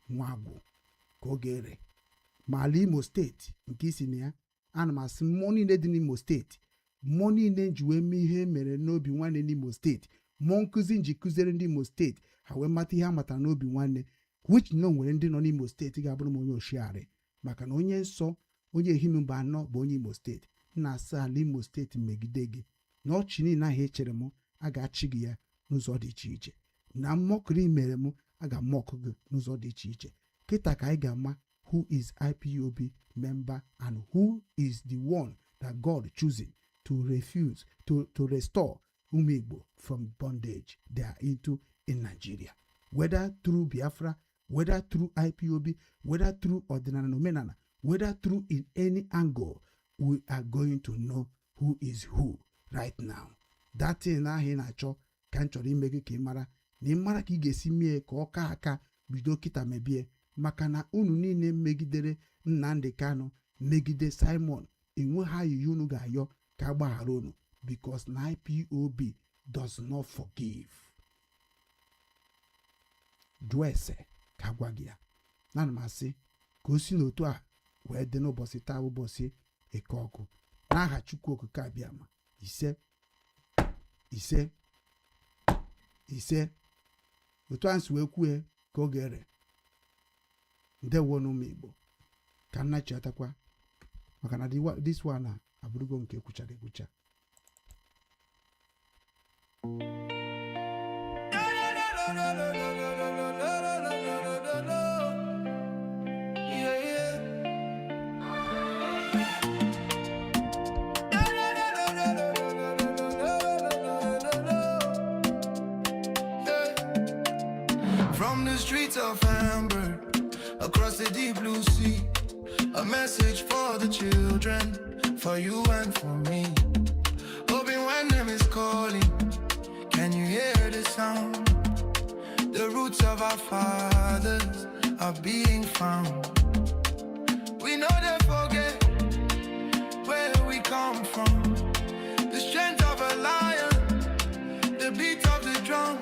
Nwagwu ka ọ ga-ere ma ala Imo steeti nke isi na ya. Ana m asị mmụọ niile dị n'Imo steeti, mmụọ niile ji wee mee ihe mere n'Obinwannem n'Imo steeti, mmụọ nkụzi nji kụziere ndị Imo steeti ha wee mata ihe a matara n'Obinwannem, which no nwere ndị nọ n'Imo steeti ga-abụrụ m onye oshiarị, maka na onye nsọ onye ehimba anọ bụ onye Imo steeti. Nna asa ala Imo steeti megide gị na ọchị niile ahụ echere m a ga-achị gị ya n'ụzọ dị iche iche, na mmọkụrụ mere m a ga-amọkụ gị n'ụzọ dị iche iche. Kịta ka anyị ga-ama who is IPOB member and who is the one that God choosing to refuse to restore ụmụ Igbo from bondage they are into in Nigeria, whether through Biafra, whether through IPOB, whether through ọdịnala na omenala, whether through in any angle. We are going to know who is who right now. That thing ahụ ị na-achọ ka m chọrọ ime gị ka ị mara na ị mara ka ị ga-esi mee ka ọ ka aka bido kịta mebie, maka na unu niile megidere Nnamdi Kanu megide Simon enweghị ayịya unu ga-ayọ ka a gbaghara unu, because na IPOB does not forgive. Jụọ ese ka a gwa gị ya. Na m asị ka o si n'otu a wee dị n'ụbọchị taa ụbọchị eke ọkụ n'aha Chukwu okike abịa ma ise ise ise. Otu a nsi wee kwue ka ọ ga-ere. Ndewo n'ụmụ Igbo ka m nachiatakwa maka na this one abụrụgo nke ekwuchara ekwucha. From the streets of Hamburg, across the deep blue sea, a message for the children, for you and for me. Obinwannem is calling, can you hear the sound? The roots of our fathers are being found. We know they forget where we come from. The strength of a lion, the beat of the drum.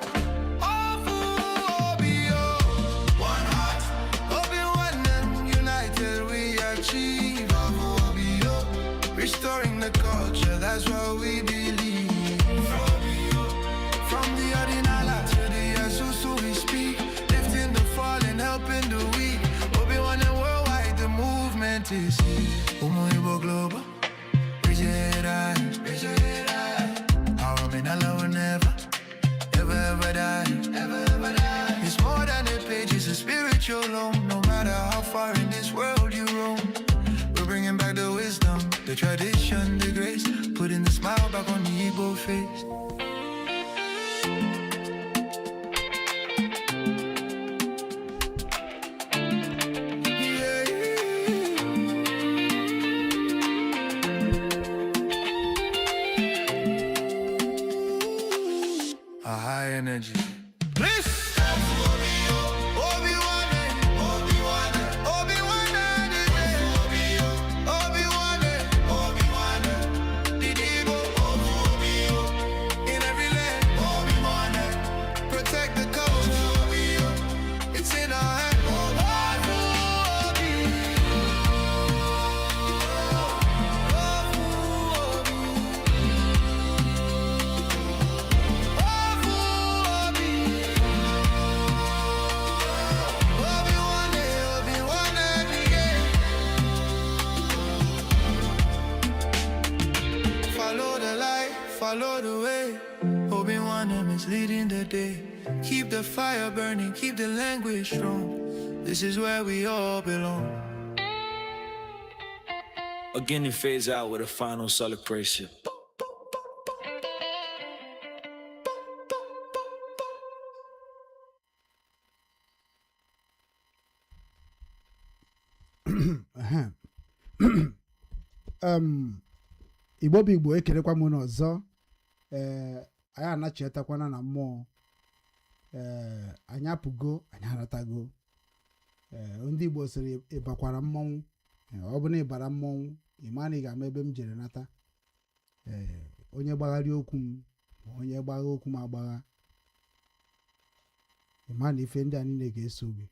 Restoring the culture, that's what we believe. From the Adinala to the Asusu we speak, lifting the fallen, helping the weak. Obinwannem worldwide, the movement is ANI IGBO GLOBAL. Raise your head high, raise your head high. Our Minala will never, ever, ever die, ever, ever die. It's more than a page, it's a spiritual home. No matter how far in this world you roam, we're bringing back the wisdom, the tradition, the grace, putting the smile back on the Igbo face. Yeah. a high energy. Please. Obinwannem Ndi Igbo. In every land, protect the coast. It's in our hands. Follow the light, follow the way. Obinwannem is leading the day. Keep the fire burning, keep the language strong. This is where we all belong. Again, it fades out with a final solid praise. Igbo bụ Igbo, ekelekwa m n'ọzọ. Anyị anachetakwana na mmụọ. Anyị apụgo, anyị aratago. Ndị Igbo sịrị ịbakwara mmọnwụ. Ọ bụ na ịbara mmọnwụ, ịma na ị ga-ama ebe m jere nata. Onye gbagharị okwu m, onye gbagha okwu m agbagha. Ịma na ife ndị a niile ga-eso gị.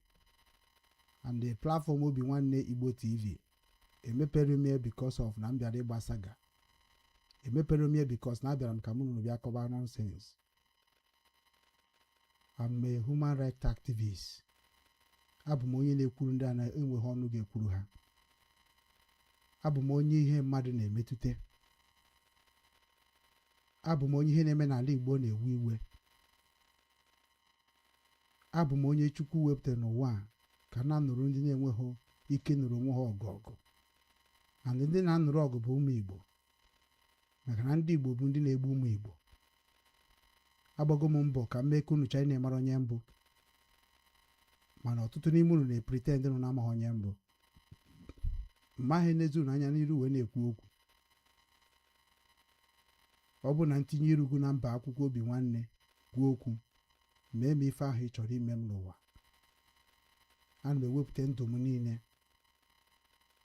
And the platform Obinwannem Igbo TV emepere m because of na m bịara ịgbasa ga. Emepere m because na abịara m ka mụ na bịa kọba nonsense. I'm a human rights activist. Abụ m onye na-ekwuru ndị a na-enweghị ọnụ ga-ekwuru ha. Abụ m onye ihe mmadụ na-emetụta. Abụ m onye ihe na-eme n'ala Igbo na-ewe iwe. Abụ m onye Chukwu wepụtara n'ụwa ka na-anụrụ ndị na-enweghị ike nụrụ onwe ha ọgụ. Na ndị na-anụrụ ọgụ bụ ụmụ Igbo. Maka na ndị Igbo bụ ndị na-egbu ụmụ Igbo. Agbago m mbọ ka mmee ka unu chọọ na-emara onye mbụ. Mana ọtụtụ n'ime unu na-pretend nụ na-amaghị onye mbụ. Mmaghị n'ezi unu anya n'iru wee na-ekwu okwu. Ọ bụ na ntinye irugu na mba akwụkwọ Obinwannem gwuo okwu, mee m ife ahụ ị chọrọ ime m n'ụwa. Ana m ewepụta ndụ m niile.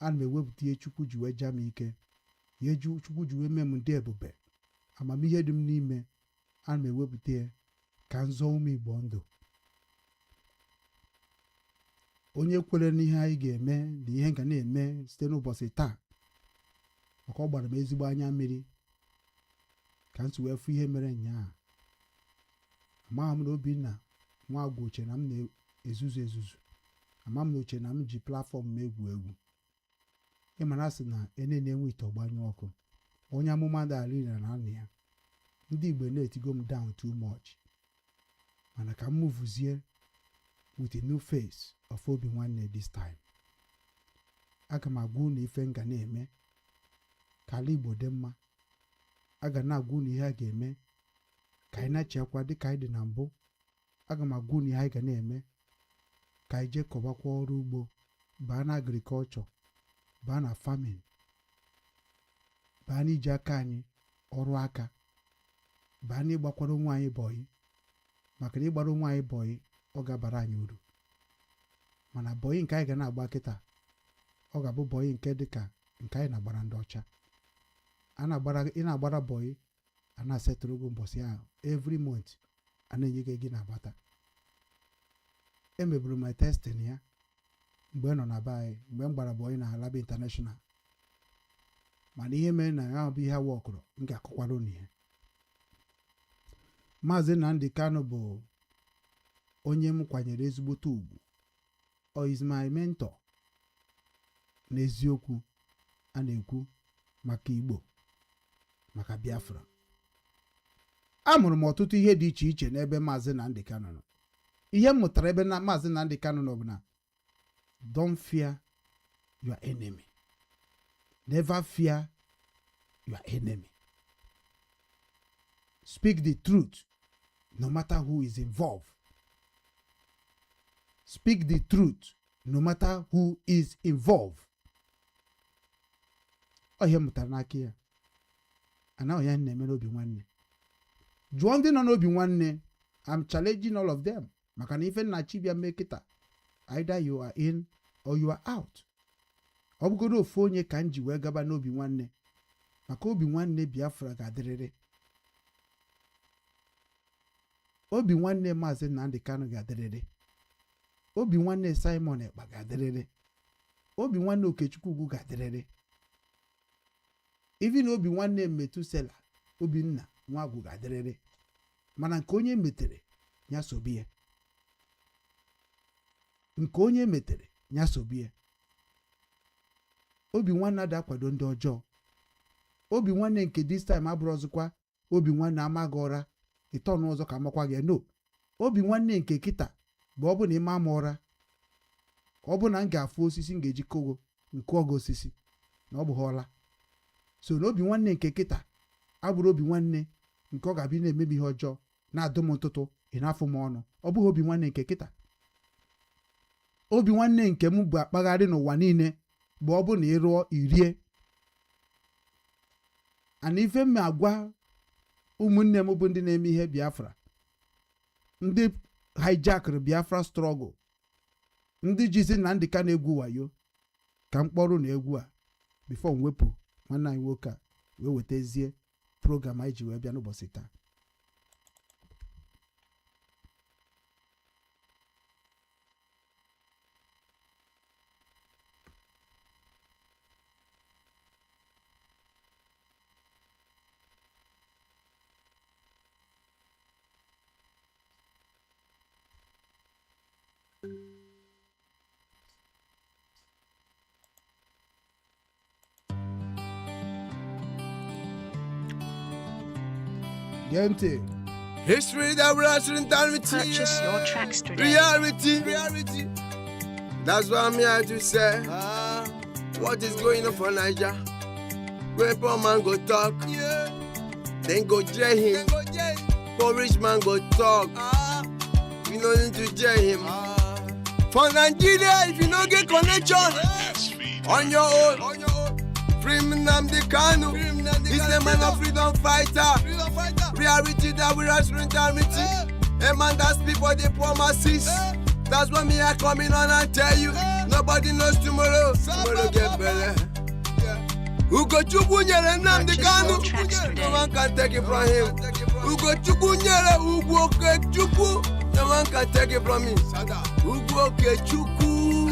Ana m ewepụta ihe Chukwu ji wee jaa m ike. Ihe Chukwu ji wee mee m ndị ebube. Amamihe dị m n'ime. Ana m ewepụta ya ka nzọ ụmụ Igbo ndụ. Onye kwere n'ihe anyị ga-eme na ihe ga na-eme site n'ụbọchị taa. Maka ọ gbara m ezigbo anya mmiri ka m si wee fụ ihe mere nnyaa. Amaghị m na Obinna nwa agwụ oche na m na-ezuzu ezuzu. Ama m na oche na m ji platform m egwu egwu. Ịmara sị na na-enwe ite ọgbanyụ ọkụ. Onye amụma dara ire na anụ ya. Ndị Igbo na-etigo m down too much. Mana ka m muvuzie with a new face of Obinwannem this time. Aga m agwa unu ife nga na-eme ka ala Igbo dị mma. Aga na-agwa unu ihe a ga-eme ka anyị na-achịkwa dị ka anyị dị na mbụ. Aga m agwa unu ihe anyị ga na-eme ka anyị jee kọbakwa ọrụ ugbo, baa na agrikọlchọ, baa na farming, baa n'iji aka anyị ọrụ aka, baa n'ịgbakwara onwe anyị bọyị. Maka na ịgbara onwe anyị bọyị ọ ga-abara anyị uru. Mana bọyị nke anyị ga na-agba kịta ọ ga-abụ bọyị nke dịka nke anyị na-agbara ndị ọcha. Ị na-agbara bọyị a na-asetụrụ gị mbọsị ahụ every month a na-enye gị na-agbata. Emeburu m testing ya mgbe nọ na be anyị, mgbe m gbara bọyị na Alaba International. Mana ihe mere na ya bụ ihe wọkụrụ m ga-akọkwara unu ihe. Maazị Nnamdi Kanu bụ onye m kwanyere ezigbote ugwu. Ọ is my mentor. N'eziokwu a na-ekwu maka Igbo, maka Biafra. Amụrụ m ọtụtụ ihe dị iche iche n'ebe Maazị Nnamdi Kanu nọ. Ihe m mụtara ebe na Maazị Nnamdi Kanu nọ bụ na don't fear your enemy. Never fear your enemy. Speak the truth no matter who is involved. Speak the truth no matter who is involved. Ọ ihe mụtara n'aka ya. Anaghị ya na-eme n'Obinwannem. Jụọ ndị nọ n'Obinwannem I'm challenging all of them. Maka na ife na chibia mekita. Either you are in or you are out. Ọ bụgodo ofu onye ka nji wee gaba n'Obinwanne. Maka Obinwanne Biafra ga-adịrịrị. Obinwanne Maazị Nnamdi Kanu ga-adịrịrị. Obinwanne Simon Ekpa ga-adịrịrị. Obinwanne Okechukwu Ugwu ga-adịrịrị. Even Obinwanne Metusela Obinna Nwagwu ga-adịrịrị. Mana nke onye metere ya sobie. Nke onye metere ya sobie. Obinwanne ada akwado ndị ọjọọ. Obinwanne nke this time abụrụ ọzọkwa Obinwanne amaghị ụra ịtọ n'ụzọ ka amakwa gị. No. Obinwanne nke kịta bụ ọ bụ na ịma ama ụra. Ọ bụ na m ga-afụ osisi m ga-eji kogo nke ọgụ osisi na ọ bụ ọla. So na Obinwanne nke kịta abụrụ Obinwanne nke ọ ga-abịa na-emebi ihe ọjọọ na-adụ m ntụtụ ị na-afụ m ọnụ. Ọ bụghị Obinwanne nke kịta. Obinwanne nke m bụ akpagharị n'ụwa niile bụ ọ bụ na ịrụọ irie. Ana ife m agwa ụmụnne m bụ ndị na-eme ihe Biafra, ndị hijackere Biafra struggle, ndị jizi Nnamdi Kanu egwu wayo ka mkpọrụ na egwu a before mwepụ nwanne anyị nwoke a wee wetazie program anyị ji wee bịa n'ụbọchị taa. Gente. History that we are shouldn't tell me. Purchase your tracks today. Reality. That's what I'm here to say. What is going on for Niger? When poor man go talk, then go jail him. Poor rich man go talk, you don't need to jail him. For Nigeria, if you don't get connection on your own, free Nnamdi Kanu. He's the man of freedom fighter. Reality that we are reality. A man that speak for the poor masses. That's what me are coming on and tell you. Nobody knows tomorrow. Tomorrow get better. Ugo Chukwu nyere Nnamdi Kanu. No one can take it from him. Ugo Chukwu nyere Ugo Chukwu. No one can take it from him. Ugo Chukwu.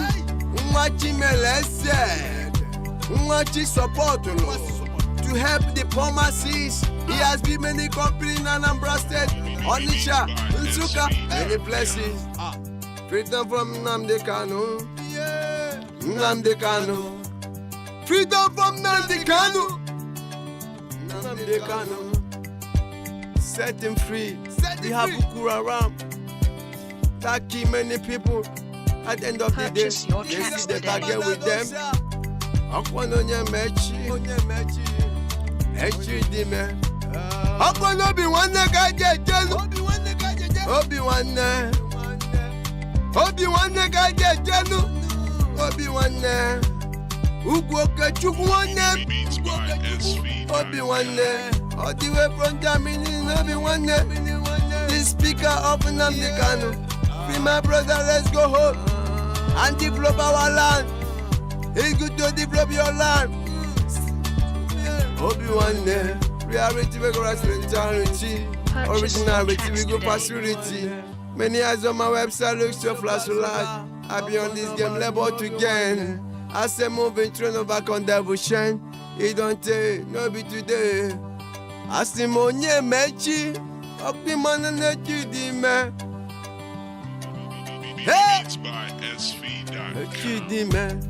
Mwachi melese. Mwachi support to help the poor masses. He has been many companies in Anambra State, Onitsha, Nsukka, many places. Freedom from Nnamdi Kanu. Nnamdi Kanu. Freedom from Nnamdi Kanu. Nnamdi Kanu. Set him free. We have Ukura Ram. That keep many people. At the end of the day, they see the target with them. Akwanonye mechi. Echi dime. Akwan Obinwanne gaje jenu. Obinwanne gaje jenu. Obinwanne. Ugwu Okechukwu nwanne. Obinwanne. All the way from Germany, Obinwanne. The speaker of Nnamdi Kanu. Free my brother, let's go home and develop our land. It's good to develop your land. Obinwanne. Reality, we go respectarity. Originality, we go facility. Many eyes on my website look so flash light. I be on this game level to gain. I say moving train over on devotion. It don't take, no be today. I see money mechi. Optiman nechi di me. Hey! Echi di me.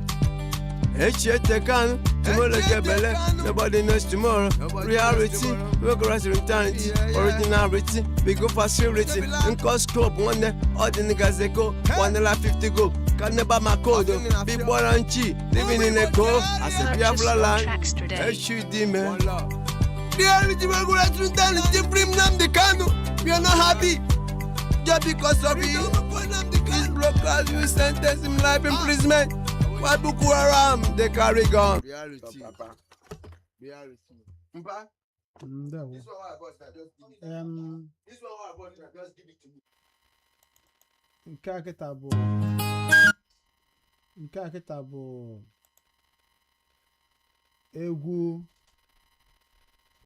Nobody knows tomorrow. Reality, we go rise eternity. Originality, we go facility. In cost scope, one day, all the niggas they go. 150 go. Can never my code. Big boy and chi, living in a go. I said, Biafra land. I shoot them. Reality, we go rise eternity. Free Nnamdi Kanu. We are not happy. Just because of you. This blockers, you sentence him life imprisonment. Why Boko Haram they carry gun? Reality. Ndewo. This one I bought, now just give it. This one I bought, now just give it to me. Nke a kịta bụ egwu